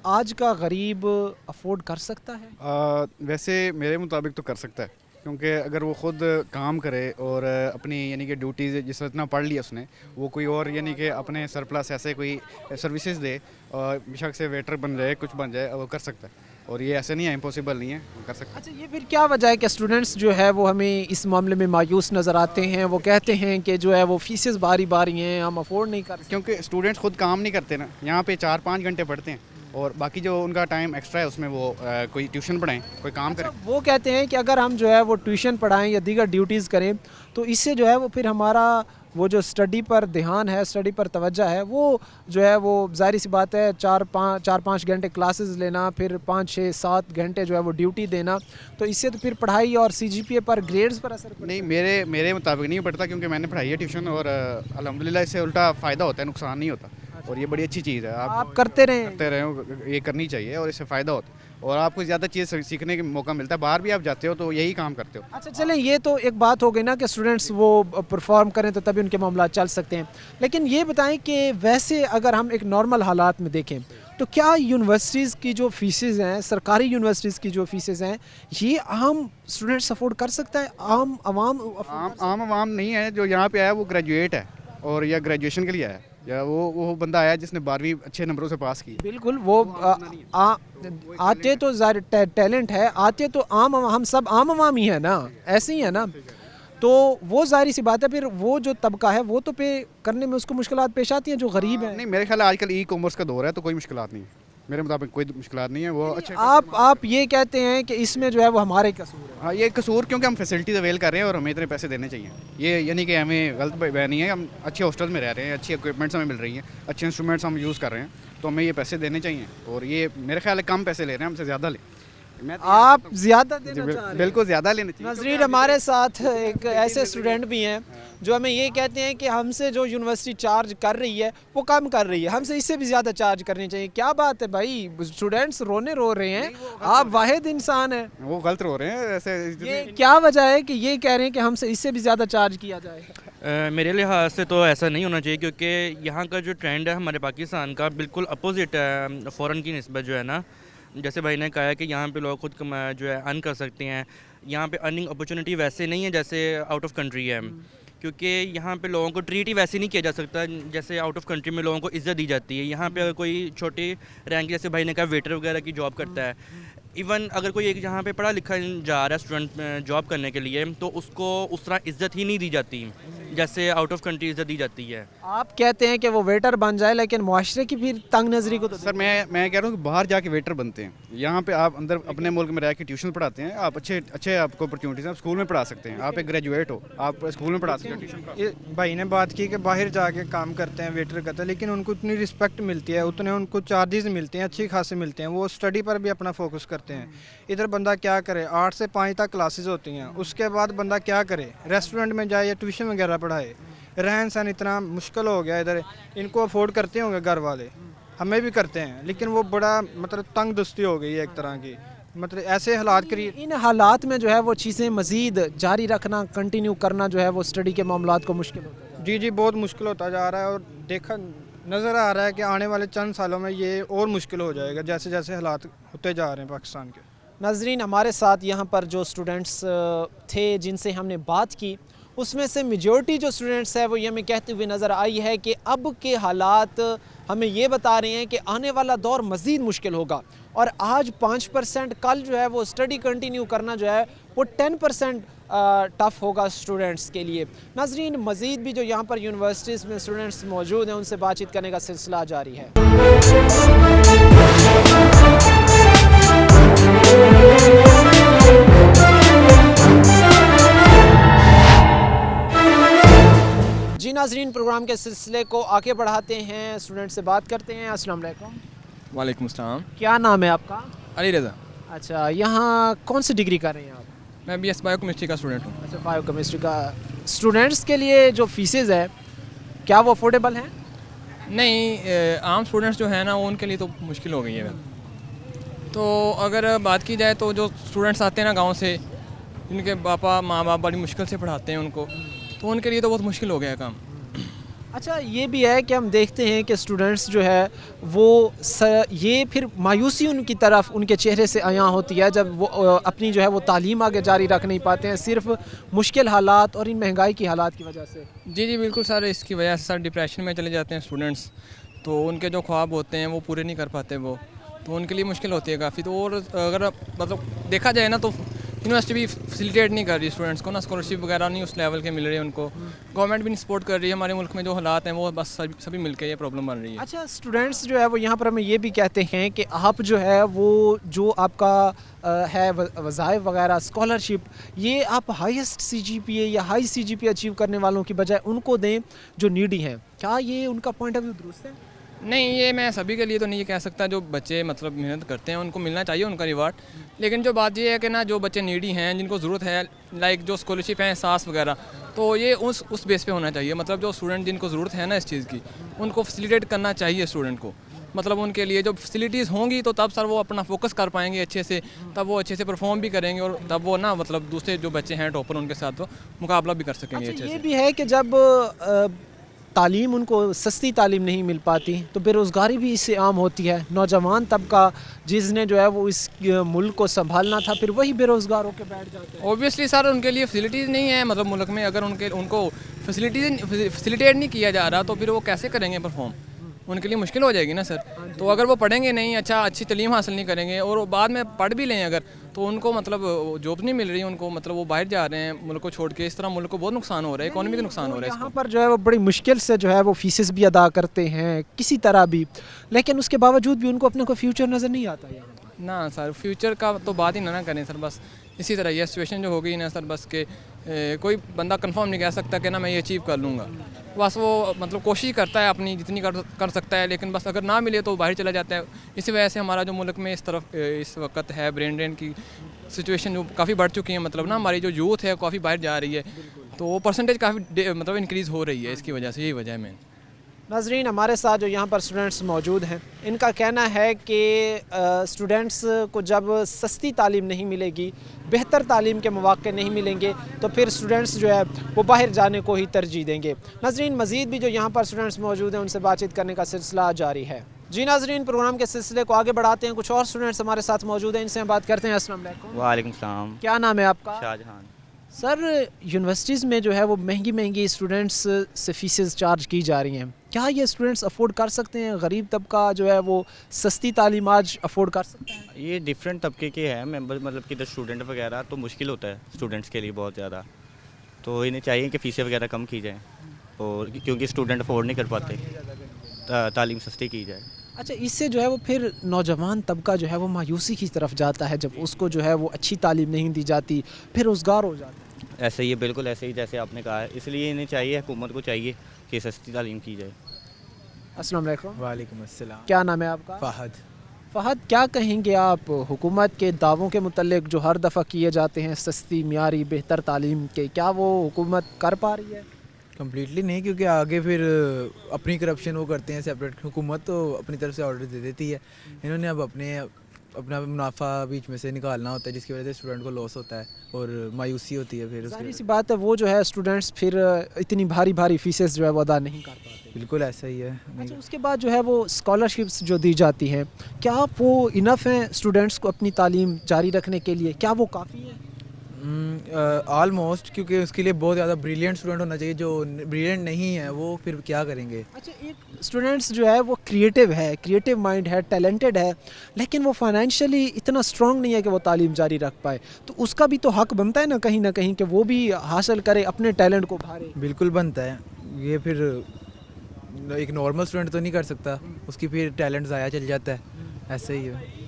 آج کا غریب افورڈ کر سکتا ہے؟ ویسے میرے مطابق تو کر سکتا ہے, کیونکہ اگر وہ خود کام کرے اور اپنی یعنی کہ ڈیوٹیز جس اتنا پڑھ لیا اس نے, وہ کوئی اور یعنی کہ اپنے سرپلس ایسے کوئی سروسز دے, بشک سے ویٹر بن جائے, کچھ بن جائے, وہ کر سکتا ہے. اور یہ ایسے نہیں ہے, امپاسبل نہیں ہے, وہ کر سکتا ہے. اچھا, یہ پھر کیا وجہ ہے کہ اسٹوڈنٹس جو ہے وہ ہمیں اس معاملے میں مایوس نظر آتے ہیں؟ وہ کہتے ہیں کہ جو ہے وہ فیسز باری باری ہیں, ہم افورڈ نہیں کر سکتے. کیونکہ اسٹوڈنٹس خود کام نہیں کرتے نا, یہاں پہ 4-5 گھنٹے پڑھتے ہیں, اور باقی جو ان کا ٹائم ایکسٹرا ہے اس میں وہ کوئی ٹیوشن پڑھائیں, کوئی کام کریں. وہ کہتے ہیں کہ اگر ہم جو ہے وہ ٹیوشن پڑھائیں یا دیگر ڈیوٹیز کریں تو اس سے جو ہے وہ پھر ہمارا وہ جو اسٹڈی پر دھیان ہے, اسٹڈی پر توجہ ہے, وہ جو ہے وہ ظاہری سی بات ہے 4-5 گھنٹے کلاسز لینا, پھر 5-6-7 گھنٹے جو ہے وہ ڈیوٹی دینا, تو اس سے تو پھر پڑھائی اور CGPA پر گریڈز پر اثر پڑتا ہے. نہیں, میرے مطابق نہیں پڑتا, کیونکہ میں نے پڑھائی ہے ٹیوشن, اور الحمدللہ اس سے الٹا فائدہ ہوتا ہے, نقصان نہیں ہوتا, اور یہ بڑی اچھی چیز ہے. آپ کرتے رہیں, یہ کرنی چاہیے, اور اس سے فائدہ ہوتا ہے, اور آپ کو زیادہ چیز سیکھنے کا موقع ملتا ہے. باہر بھی آپ جاتے ہو تو یہی کام کرتے ہو. اچھا چلیں, یہ تو ایک بات ہو گئی نا کہ اسٹوڈنٹس وہ پرفارم کریں تو تبھی ان کے معاملات چل سکتے ہیں. لیکن یہ بتائیں کہ ویسے اگر ہم ایک نارمل حالات میں دیکھیں تو کیا یونیورسٹیز کی جو فیسز ہیں, سرکاری یونیورسٹیز کی جو فیسز ہیں, یہ عام اسٹوڈنٹس افورڈ کر سکتا ہے؟ عام عوام نہیں ہے. جو یہاں پہ آیا وہ گریجویٹ ہے, اور یا گریجویشن کے لیے آیا, یا وہ بندہ آیا جس نے 12ویں اچھے نمبروں سے پاس کی. بالکل, وہ آتے تو ٹیلنٹ ہے, آتے تو عام, ہم سب عام عوام ہی ہیں نا, ایسے ہی ہے نا, تو وہ ظاہری سی بات ہے. پھر وہ جو طبقہ ہے وہ تو پہ کرنے میں اس کو مشکلات پیش آتی ہیں جو غریب ہیں. نہیں, میرے خیال آج کل ای کامرس کا دور ہے, تو کوئی مشکلات نہیں ہے, میرے مطابق کوئی مشکلات نہیں ہے. وہ اچھے آپ یہ کہتے ہیں کہ اس میں جو ہے وہ ہمارے قصور ہے. ہاں, یہ قصور کیونکہ ہم فیسلٹیز اویل کر رہے ہیں اور ہمیں اتنے پیسے دینے چاہیے. یہ یعنی کہ ہمیں غلط نہیں ہے, ہم اچھے ہاسٹل میں رہ رہے ہیں, اچھی اکوپمنٹس ہمیں مل رہی ہیں, اچھے انسٹرومنٹس ہم یوز کر رہے ہیں, تو ہمیں یہ پیسے دینے چاہیے. اور یہ میرے خیال ہے کم پیسے لے رہے ہیں, ہم سے زیادہ لیں. آپ زیادہ دینا چاہ رہے ہیں؟ بالکل زیادہ لینے چاہیے. ناظرین, ہمارے ساتھ ایک ایسے اسٹوڈنٹ بھی ہیں جو ہمیں یہ کہتے ہیں کہ ہم سے جو یونیورسٹی چارج کر رہی ہے وہ کم کر رہی ہے, ہم سے اس سے بھی زیادہ چارج کرنی چاہیے. کیا بات ہے بھائی, اسٹوڈنٹس رو رہے ہیں, آپ واحد انسان ہیں. وہ غلط رو رہے ہیں ایسے. یہ کیا وجہ ہے کہ یہ کہہ رہے ہیں کہ ہم سے اس سے بھی زیادہ چارج کیا جائے؟ میرے لحاظ سے تو ایسا نہیں ہونا چاہیے, کیونکہ یہاں کا جو ٹرینڈ ہے ہمارے پاکستان کا بالکل اپوزٹ ہے فورن کی نسبت جو ہے نا. جیسے بھائی نے کہا ہے کہ یہاں پہ لوگ خود جو ہے ارن کر سکتے ہیں. یہاں پہ ارننگ اپرچونیٹی ویسے نہیں ہے جیسے آؤٹ آف کنٹری ہے, کیونکہ یہاں پہ لوگوں کو ٹریٹ ہی ویسے نہیں کیا جا سکتا جیسے آؤٹ آف کنٹری میں لوگوں کو عزت دی جاتی ہے. یہاں پہ اگر کوئی چھوٹی رینک جیسے بھائی نے کہا ویٹر وغیرہ کی جاب کرتا ہے, ایون اگر کوئی ایک جہاں پہ پڑھا لکھا جا رہا ہے اسٹوڈنٹ جاب کرنے کے لیے, تو اس کو اس طرح عزت ہی نہیں دی جاتی جیسے آؤٹ آف کنٹری عزت دی جاتی ہے. آپ کہتے ہیں کہ وہ ویٹر بن جائے, لیکن معاشرے کی پھر تنگ نظری کو تو سر میں کہہ رہا ہوں کہ باہر جا کے ویٹر بنتے ہیں. یہاں پہ آپ اندر اپنے ملک میں رہ کے ٹیوشن پڑھاتے ہیں, آپ اچھے آپ کو اپرچونیٹیز ہیں, آپ اسکول میں پڑھا سکتے ہیں. آپ ایک گریجویٹ ہو, آپ اسکول میں پڑھا سکتے ہیں. بھائی نے بات کی کہ باہر جا کے کام کرتے ہیں, ویٹر کرتے ہیں, لیکن ان کو اتنی رسپیکٹ ملتی ہے, اتنے ان کو چارجز ملتے ہیں, اچھی خاصے ملتے ہیں. وہ اسٹڈی پر بھی اپنا فوکس کرتے ہیں. ادھر بندہ کیا کرے, 8 سے 5 تک کلاسز ہوتی ہیں, اس کے بعد بندہ کیا کرے, ریسٹورنٹ میں جائے یا ٹیوشن وغیرہ پڑھائے. رہن سہن اتنا مشکل ہو گیا ادھر. ان کو افورڈ کرتے ہوں گے گھر والے, ہمیں بھی کرتے ہیں, لیکن وہ بڑا مطلب تنگ دستی ہو گئی ہے ایک طرح کی. مطلب ایسے حالات ان حالات میں جو ہے وہ چیزیں مزید جاری رکھنا, کنٹینیو کرنا جو ہے وہ اسٹڈی کے معاملات کو مشکل ہوتا ہے. جی بہت مشکل ہوتا جا رہا ہے, اور دیکھا نظر آ رہا ہے کہ آنے والے چند سالوں میں یہ اور مشکل ہو جائے گا جیسے جیسے حالات ہوتے جا رہے ہیں پاکستان کے. ناظرین, ہمارے ساتھ یہاں پر جو اسٹوڈنٹس تھے جن سے ہم نے بات کی, اس میں سے میجورٹی جو اسٹوڈنٹس ہے وہ یہ ہمیں کہتے ہوئے نظر آئی ہے کہ اب کے حالات ہمیں یہ بتا رہے ہیں کہ آنے والا دور مزید مشکل ہوگا، اور آج 5%، کل جو ہے وہ اسٹڈی کنٹینیو کرنا جو ہے وہ 10% ٹف ہوگا اسٹوڈنٹس کے لیے۔ ناظرین، مزید بھی جو یہاں پر یونیورسٹیز میں اسٹوڈنٹس موجود ہیں ان سے بات چیت کرنے کا سلسلہ جاری ہے۔ جی ناظرین، پروگرام کے سلسلے کو آگے بڑھاتے ہیں، اسٹوڈنٹ سے بات کرتے ہیں۔ السلام علیکم۔ وعلیکم السلام۔ کیا نام ہے آپ کا؟ علی رضا۔ اچھا، یہاں کون سی ڈگری کر رہے ہیں آپ؟ میں بی ایس بایو کیمسٹری کا اسٹوڈنٹ ہوں۔ اچھا، بایو کیمسٹری کا۔ اسٹوڈنٹس کے لیے جو فیسز ہے کیا وہ افورڈیبل ہیں؟ نہیں، عام اسٹوڈنٹس جو ہیں نا ان کے لیے تو مشکل ہو گئی ہے۔ تو اگر بات کی جائے تو جو اسٹوڈنٹس آتے ہیں نا گاؤں سے، جن کے باپا ماں باپ بڑی مشکل سے پڑھاتے ہیں ان کو، تو ان کے لیے تو بہت مشکل ہو گیا ہے کام۔ اچھا، یہ بھی ہے کہ ہم دیکھتے ہیں کہ اسٹوڈنٹس جو ہے وہ یہ پھر مایوسی ان کی طرف ان کے چہرے سے عیاں ہوتی ہے جب وہ اپنی جو ہے وہ تعلیم آگے جاری رکھ نہیں پاتے ہیں، صرف مشکل حالات اور ان مہنگائی کی حالات کی وجہ سے۔ جی بالکل سر، اس کی وجہ سے سر ڈپریشن میں چلے جاتے ہیں اسٹوڈنٹس، تو ان کے جو خواب ہوتے ہیں وہ پورے نہیں کر پاتے وہ، تو ان کے لیے مشکل ہوتی ہے کافی۔ تو اور اگر مطلب دیکھا جائے نا تو یونیورسٹی بھی فیسیلیٹیٹ نہیں کر رہی اسٹوڈنٹس کو نا، اسکالرشپ وغیرہ نہیں اس لیول کے مل رہے ہیں ان کو، گورنمنٹ بھی نہیں سپورٹ کر رہی ہے۔ ہمارے ملک میں جو حالات ہیں وہ بس سبھی مل کے یہ پرابلم بن رہی ہے۔ اچھا، اسٹوڈنٹس جو ہے وہ یہاں پر ہمیں یہ بھی کہتے ہیں کہ آپ جو ہے وہ جو آپ کا ہے وظائف وغیرہ اسکالرشپ، یہ آپ ہائیسٹ سی جی پی اے یا ہائی سی جی پی اے اچیو کرنے والوں کی بجائے ان کو دیں جو نیڈی ہیں۔ کیا یہ ان کا پوائنٹ آف ویو درست ہے؟ نہیں، یہ میں سبھی کے لیے تو نہیں کہہ سکتا، جو بچے مطلب محنت کرتے ہیں ان کو ملنا چاہیے ان کا ریوارڈ، لیکن جو بات یہ ہے کہ نا جو بچے نیڈی ہیں جن کو ضرورت ہے، لائک جو اسکالرشپ ہیں ساس وغیرہ، تو یہ اس بیس پہ ہونا چاہیے۔ مطلب جو اسٹوڈنٹ جن کو ضرورت ہے نا اس چیز کی، ان کو فیسیلیٹیٹ کرنا چاہیے اسٹوڈنٹ کو۔ مطلب ان کے لیے جو فیسیلیٹیز ہوں گی تو تب سر وہ اپنا فوکس کر پائیں گے اچھے سے، تب وہ اچھے سے پرفارم بھی کریں گے، اور تب وہ نا مطلب دوسرے جو بچے ہیں ٹاپر ان کے ساتھ وہ مقابلہ بھی کر سکیں گے اچھے سے۔ یہ بھی ہے کہ جب تعلیم ان کو سستی تعلیم نہیں مل پاتی تو بے روزگاری بھی اس سے عام ہوتی ہے۔ نوجوان طبقہ جس نے جو ہے وہ اس ملک کو سنبھالنا تھا، پھر وہی بے روزگار ہو کے بیٹھ جاتے ہیں۔ اوبیسلی سر، ان کے لیے فیسیلیٹیز نہیں ہیں مطلب ملک میں، اگر ان کو فیسیلیٹیٹ نہیں کیا جا رہا تو پھر وہ کیسے کریں گے پرفارم؟ ان کے لیے مشکل ہو جائے گی نا سر۔ تو اگر وہ پڑھیں گے نہیں، اچھی تعلیم حاصل نہیں کریں گے، اور بعد میں پڑھ بھی لیں اگر، تو ان کو مطلب جاب نہیں مل رہی ان کو، مطلب وہ باہر جا رہے ہیں ملک کو چھوڑ کے، اس طرح ملک کو بہت نقصان ہو رہا ہے، اکانومی کا نقصان ہو رہا ہے۔ یہاں پر جو ہے وہ بڑی مشکل سے جو ہے وہ فیسز بھی ادا کرتے ہیں کسی طرح بھی، لیکن اس کے باوجود بھی ان کو اپنے کو فیوچر نظر نہیں آتا یہاں پر۔ نا سر، فیوچر کا تو بات ہی نہ کریں سر، بس اسی طرح یہ سچویشن جو ہو گئی نا سر، بس کہ کوئی بندہ کنفرم نہیں کہہ سکتا کہ نا میں یہ اچیو کر لوں گا، بس وہ مطلب کوشش کرتا ہے اپنی جتنی کر سکتا ہے، لیکن بس اگر نہ ملے تو باہر چلا جاتا ہے۔ اسی وجہ سے ہمارا جو ملک میں اس وقت ہے برین ڈرین کی سچویشن جو کافی بڑھ چکی ہے، مطلب نا ہماری جو یوتھ ہے کافی باہر جا رہی ہے، تو وہ پرسنٹیج کافی مطلب انکریز ہو رہی ہے، اس کی وجہ سے یہی وجہ ہے مین۔ ناظرین، ہمارے ساتھ جو یہاں پر اسٹوڈنٹس موجود ہیں، ان کا کہنا ہے کہ اسٹوڈنٹس کو جب سستی تعلیم نہیں ملے گی، بہتر تعلیم کے مواقع نہیں ملیں گے تو پھر اسٹوڈنٹس جو ہے وہ باہر جانے کو ہی ترجیح دیں گے۔ ناظرین، مزید بھی جو یہاں پر اسٹوڈنٹس موجود ہیں ان سے بات چیت کرنے کا سلسلہ جاری ہے۔ جی ناظرین، پروگرام کے سلسلے کو آگے بڑھاتے ہیں، کچھ اور اسٹوڈنٹس ہمارے ساتھ موجود ہیں، ان سے ہم بات کرتے ہیں۔ السلام علیکم۔ وعلیکم السلام۔ کیا نام ہے آپ کا؟ شاہجہان۔ سر، یونیورسٹیز میں جو ہے وہ مہنگی اسٹوڈنٹس سے فیسز چارج کی جا رہی ہیں، کیا یہ اسٹوڈنٹس افورڈ کر سکتے ہیں؟ غریب طبقہ جو ہے وہ سستی تعلیم آج افورڈ کر سکتا ہے؟ یہ ڈفرینٹ طبقے کے ہیں ممبر، مطلب کہ اسٹوڈنٹ وغیرہ تو مشکل ہوتا ہے اسٹوڈنٹس کے لیے بہت زیادہ، تو انہیں چاہیے کہ فیسیں وغیرہ کم کی جائیں، اور کیونکہ اسٹوڈنٹ افورڈ نہیں کر پاتے، تعلیم سستی کی جائے۔ اچھا، اس سے جو ہے وہ پھر نوجوان طبقہ جو ہے وہ مایوسی کی طرف جاتا ہے جب اس کو جو ہے وہ اچھی تعلیم نہیں دی جاتی، پھر روزگار ہو جاتا ہے۔ ایسے ہی بالکل ایسے ہی جیسے آپ نے کہا ہے، اس لیے انہیں چاہیے، حکومت کو چاہیے کہ سستی تعلیم کی جائے۔ السلام علیکم۔ وعلیکم السلام۔ کیا نام ہے آپ کا؟ فہد، کیا کہیں گے آپ حکومت کے دعووں کے متعلق جو ہر دفعہ کیے جاتے ہیں سستی، معیاری، بہتر تعلیم کے، کیا وہ حکومت کر پا رہی ہے؟ کمپلیٹلی نہیں، کیونکہ آگے پھر اپنی کرپشن وہ کرتے ہیں سیپریٹ، حکومت تو اپنی طرف سے آرڈر دے دیتی ہے، انہوں نے اب اپنا منافع بیچ میں سے نکالنا ہوتا ہے، جس کی وجہ سے اسٹوڈنٹ کو لاس ہوتا ہے اور مایوسی ہوتی ہے۔ پھر ظاہر سی بات ہے وہ جو ہے اسٹوڈنٹس پھر اتنی بھاری فیسز جو ہے وہ ادا نہیں کر پاتے۔ بالکل ایسا ہی ہے۔ اچھا، اس کے بعد جو ہے وہ اسکالرشپس جو دی جاتی ہیں، کیا وہ انف ہیں اسٹوڈنٹس کو اپنی تعلیم جاری رکھنے کے لیے؟ کیا وہ کافی ہے؟ آلموسٹ کیونکہ اس کے لیے بہت زیادہ بریلینٹ اسٹوڈنٹ ہونا چاہیے. جو بریلینٹ نہیں ہے وہ پھر کیا کریں گے؟ اچھا ایک اسٹوڈنٹس جو ہے وہ کریٹیو مائنڈ ہے, ٹیلنٹڈ ہے, لیکن وہ فائنینشلی اتنا اسٹرانگ نہیں ہے کہ وہ تعلیم جاری رکھ پائے, تو اس کا بھی تو حق بنتا ہے نا کہیں کہ وہ بھی حاصل کرے, اپنے ٹیلنٹ کو بھارے. بالکل بنتا ہے. یہ پھر ایک نارمل اسٹوڈنٹ تو نہیں کر سکتا, اس کی پھر ٹیلنٹ ضائع چل جاتا ہے. ایسے ہی ہے.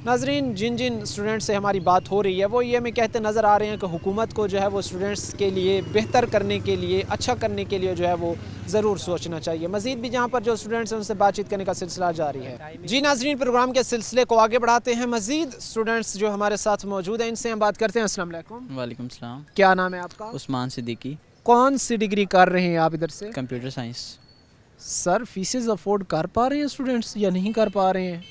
ناظرین, جن اسٹوڈنٹ سے ہماری بات ہو رہی ہے وہ یہ ہمیں کہتے نظر آ رہے ہیں کہ حکومت کو جو ہے وہ اسٹوڈنٹس کے لیے بہتر کرنے کے لیے, اچھا کرنے کے لیے جو ہے وہ ضرور سوچنا چاہیے. مزید بھی جہاں پر جو اسٹوڈنٹس ہیں ان سے بات چیت کرنے کا سلسلہ جاری ہے. جی ناظرین, پروگرام کے سلسلے کو آگے بڑھاتے ہیں. مزید اسٹوڈنٹس جو ہمارے ساتھ موجود ہیں ان سے ہم بات کرتے ہیں. السلام علیکم. وعلیکم السلام. کیا نام ہے آپ کا؟ عثمان صدیقی. کون سی ڈگری کر رہے ہیں آپ ادھر سے؟ Computer science. Sir fees afford کر پا رہے ہیں اسٹوڈنٹس یا نہیں کر پا رہے ہیں؟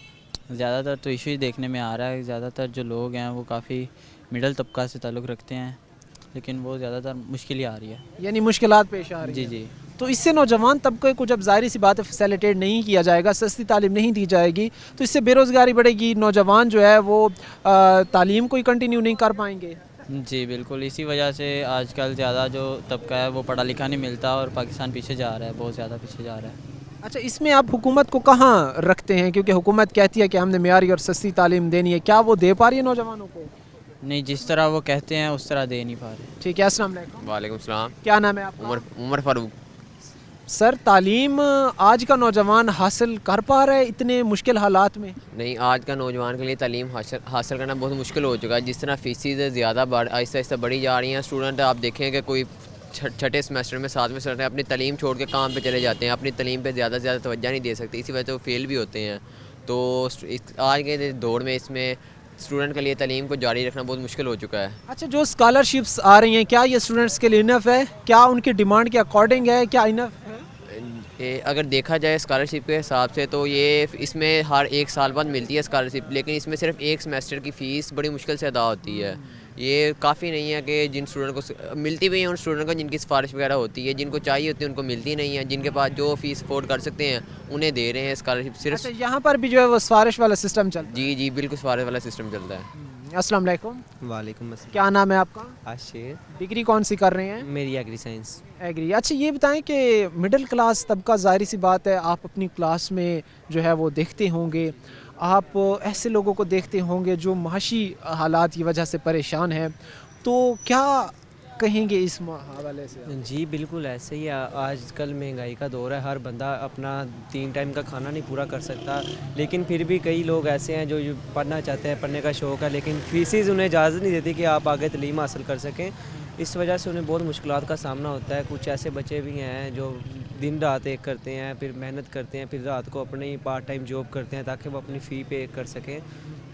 زیادہ تر تو ایشو ہی دیکھنے میں آ رہا ہے. زیادہ تر جو لوگ ہیں وہ کافی مڈل طبقہ سے تعلق رکھتے ہیں, لیکن وہ زیادہ تر مشکل ہی آ رہی ہے. یعنی مشکلات پیش آ رہی ہیں. جی. تو اس سے نوجوان طبقے کو جب ظاہری سی بات ہے فیسیلیٹیٹ نہیں کیا جائے گا, سستی تعلیم نہیں دی جائے گی, تو اس سے بے روزگاری بڑھے گی, نوجوان جو ہے وہ تعلیم کو ہی کنٹینیو نہیں کر پائیں گے. جی بالکل. اسی وجہ سے آج کل زیادہ جو طبقہ ہے وہ پڑھا لکھا نہیں ملتا اور پاکستان پیچھے جا رہا ہے, بہت زیادہ پیچھے جا رہا ہے. اچھا اس میں آپ حکومت کو کہاں رکھتے ہیں, کیونکہ حکومت کہتی ہے کہ ہم نے معیاری اور سستی تعلیم دینی ہے, کیا وہ دے پا رہی ہے نوجوانوں کو؟ نہیں, جس طرح وہ کہتے ہیں اس طرح دے نہیں پا رہے. ٹھیک ہے. السلام علیکم. وعلیکم السلام. کیا نام ہے آپ کا؟ عمر فاروق. سر تعلیم آج کا نوجوان حاصل کر پا رہا ہے اتنے مشکل حالات میں؟ نہیں, آج کا نوجوان کے لیے تعلیم حاصل کرنا بہت مشکل ہو چکا ہے. جس طرح فیسز زیادہ آہستہ آہستہ بڑھی جا رہی ہیں. اسٹوڈنٹ آپ دیکھیں کہ کوئی چھٹے سمیسٹر میں 7ویں سمیسٹر میں اپنی تعلیم چھوڑ کے کام پہ چلے جاتے ہیں, اپنی تعلیم پہ زیادہ سے زیادہ توجہ نہیں دے سکتے, اسی وجہ سے وہ فیل بھی ہوتے ہیں. تو آج کے دور میں اس میں اسٹوڈنٹ کے لیے تعلیم کو جاری رکھنا بہت مشکل ہو چکا ہے. اچھا جو اسکالرشپس آ رہی ہیں کیا یہ اسٹوڈنٹس کے لیے انف ہے؟ کیا ان کی ڈیمانڈ کے اکارڈنگ ہے, کیا انف ہے؟ اگر دیکھا جائے اسکالرشپ کے حساب سے تو یہ اس میں ہر 1 سال بعد ملتی ہے اسکالرشپ, لیکن اس میں صرف 1 سمیسٹر کی فیس بڑی مشکل سے ادا ہوتی ہے. یہ کافی نہیں ہے کہ جن اسٹوڈنٹ کو ملتی بھی ہیں, ان اسٹوڈنٹ کو جن کی سفارش وغیرہ ہوتی ہے, جن کو چاہیے ہوتی ہے ان کو ملتی نہیں ہے. جن کے پاس جو فیس افورڈ کر سکتے ہیں انہیں دے رہے ہیں اسکالرشپ صرف. اچھا یہاں پر بھی جو ہے وہ سفارش والا سسٹم چلتا ہے؟ جی بالکل سفارش والا سسٹم چلتا ہے. السلام علیکم. وعلیکم السلام. کیا نام ہے آپ کا؟ عاشر. ڈگری کون سی کر رہے ہیں؟ میری ایگری سائنس. ایگری. اچھا یہ بتائیں کہ مڈل کلاس طبقہ ظاہری سی بات ہے آپ اپنی کلاس میں جو ہے وہ دیکھتے ہوں گے, آپ ایسے لوگوں کو دیکھتے ہوں گے جو معاشی حالات کی وجہ سے پریشان ہیں, تو کیا کہیں گے اس حوالے سے؟ جی بالکل ایسے ہی. آج کل مہنگائی کا دور ہے, ہر بندہ اپنا 3 ٹائم کا کھانا نہیں پورا کر سکتا, لیکن پھر بھی کئی لوگ ایسے ہیں جو پڑھنا چاہتے ہیں, پڑھنے کا شوق ہے, لیکن فیسز انہیں اجازت نہیں دیتی کہ آپ آگے تعلیم حاصل کر سکیں. اس وجہ سے انہیں بہت مشکلات کا سامنا ہوتا ہے. کچھ ایسے بچے بھی ہیں جو دن رات ایک کرتے ہیں, پھر محنت کرتے ہیں, پھر رات کو اپنی پارٹ ٹائم جاب کرتے ہیں تاکہ وہ اپنی فی پے کر سکیں,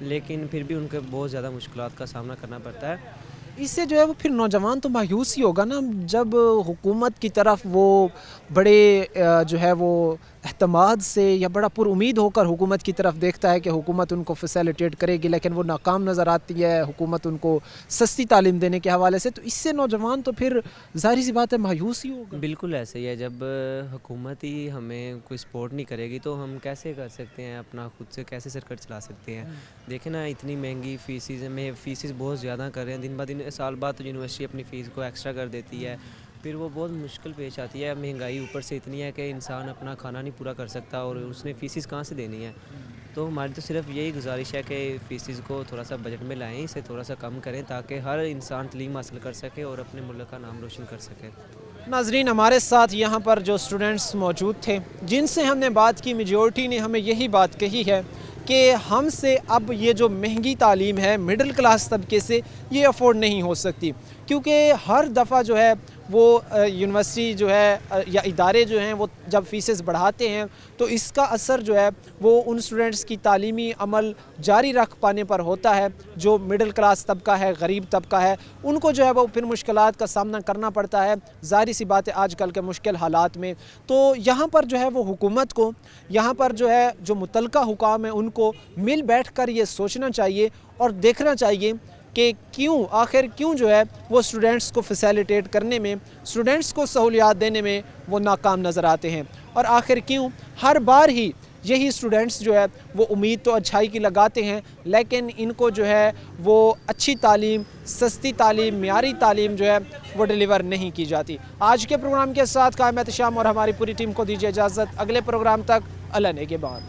لیکن پھر بھی ان کے بہت زیادہ مشکلات کا سامنا کرنا پڑتا ہے. اس سے جو ہے وہ پھر نوجوان تو مایوس ہی ہوگا نا, جب حکومت کی طرف وہ بڑے جو ہے وہ اعتماد سے یا بڑا پر امید ہو کر حکومت کی طرف دیکھتا ہے کہ حکومت ان کو فیسیلیٹیٹ کرے گی, لیکن وہ ناکام نظر آتی ہے حکومت ان کو سستی تعلیم دینے کے حوالے سے, تو اس سے نوجوان تو پھر ظاہری سی بات ہے مایوس ہی ہوگا. بالکل ایسے ہی ہے. جب حکومت ہی ہمیں کوئی سپورٹ نہیں کرے گی تو ہم کیسے کر سکتے ہیں, اپنا خود سے کیسے سرکٹ چلا سکتے ہیں. دیکھیں نا اتنی مہنگی فیسز بہت زیادہ کر رہے ہیں, دن بہ دن سال بعد تو یونیورسٹی اپنی فیس کو ایکسٹرا کر دیتی ہے, پھر وہ بہت مشکل پیش آتی ہے. مہنگائی اوپر سے اتنی ہے کہ انسان اپنا کھانا نہیں پورا کر سکتا اور اس نے فیسز کہاں سے دینی ہے. تو ہماری تو صرف یہی گزارش ہے کہ فیسز کو تھوڑا سا بجٹ میں لائیں, اسے تھوڑا سا کم کریں تاکہ ہر انسان تعلیم حاصل کر سکے اور اپنے ملک کا نام روشن کر سکے. ناظرین ہمارے ساتھ یہاں پر جو اسٹوڈنٹس موجود تھے جن سے ہم نے بات کی, میجورٹی نے ہمیں یہی بات کہی ہے کہ ہم سے اب یہ جو مہنگی تعلیم ہے مڈل کلاس طبقے سے یہ افورڈ نہیں ہو سکتی, کیونکہ ہر دفعہ جو ہے وہ یونیورسٹی جو ہے یا ادارے جو ہیں وہ جب فیسز بڑھاتے ہیں تو اس کا اثر جو ہے وہ ان اسٹوڈنٹس کی تعلیمی عمل جاری رکھ پانے پر ہوتا ہے. جو مڈل کلاس طبقہ ہے, غریب طبقہ ہے, ان کو جو ہے وہ پھر مشکلات کا سامنا کرنا پڑتا ہے ظاہری سی بات ہے آج کل کے مشکل حالات میں. تو یہاں پر جو ہے وہ حکومت کو, یہاں پر جو ہے جو متعلقہ حکام ہیں ان کو مل بیٹھ کر یہ سوچنا چاہیے اور دیکھنا چاہیے کہ آخر کیوں جو ہے وہ اسٹوڈنٹس کو فیسیلیٹیٹ کرنے میں, اسٹوڈنٹس کو سہولیات دینے میں وہ ناکام نظر آتے ہیں, اور آخر کیوں ہر بار ہی یہی اسٹوڈنٹس جو ہے وہ امید تو اچھائی کی لگاتے ہیں، لیکن ان کو جو ہے وہ اچھی تعلیم، سستی تعلیم، معیاری تعلیم جو ہے وہ ڈیلیور نہیں کی جاتی۔ آج کے پروگرام کے ساتھ قائم احتشام اور ہماری پوری ٹیم کو دیجیے اجازت، اگلے پروگرام تک اللہ نے کے بعد۔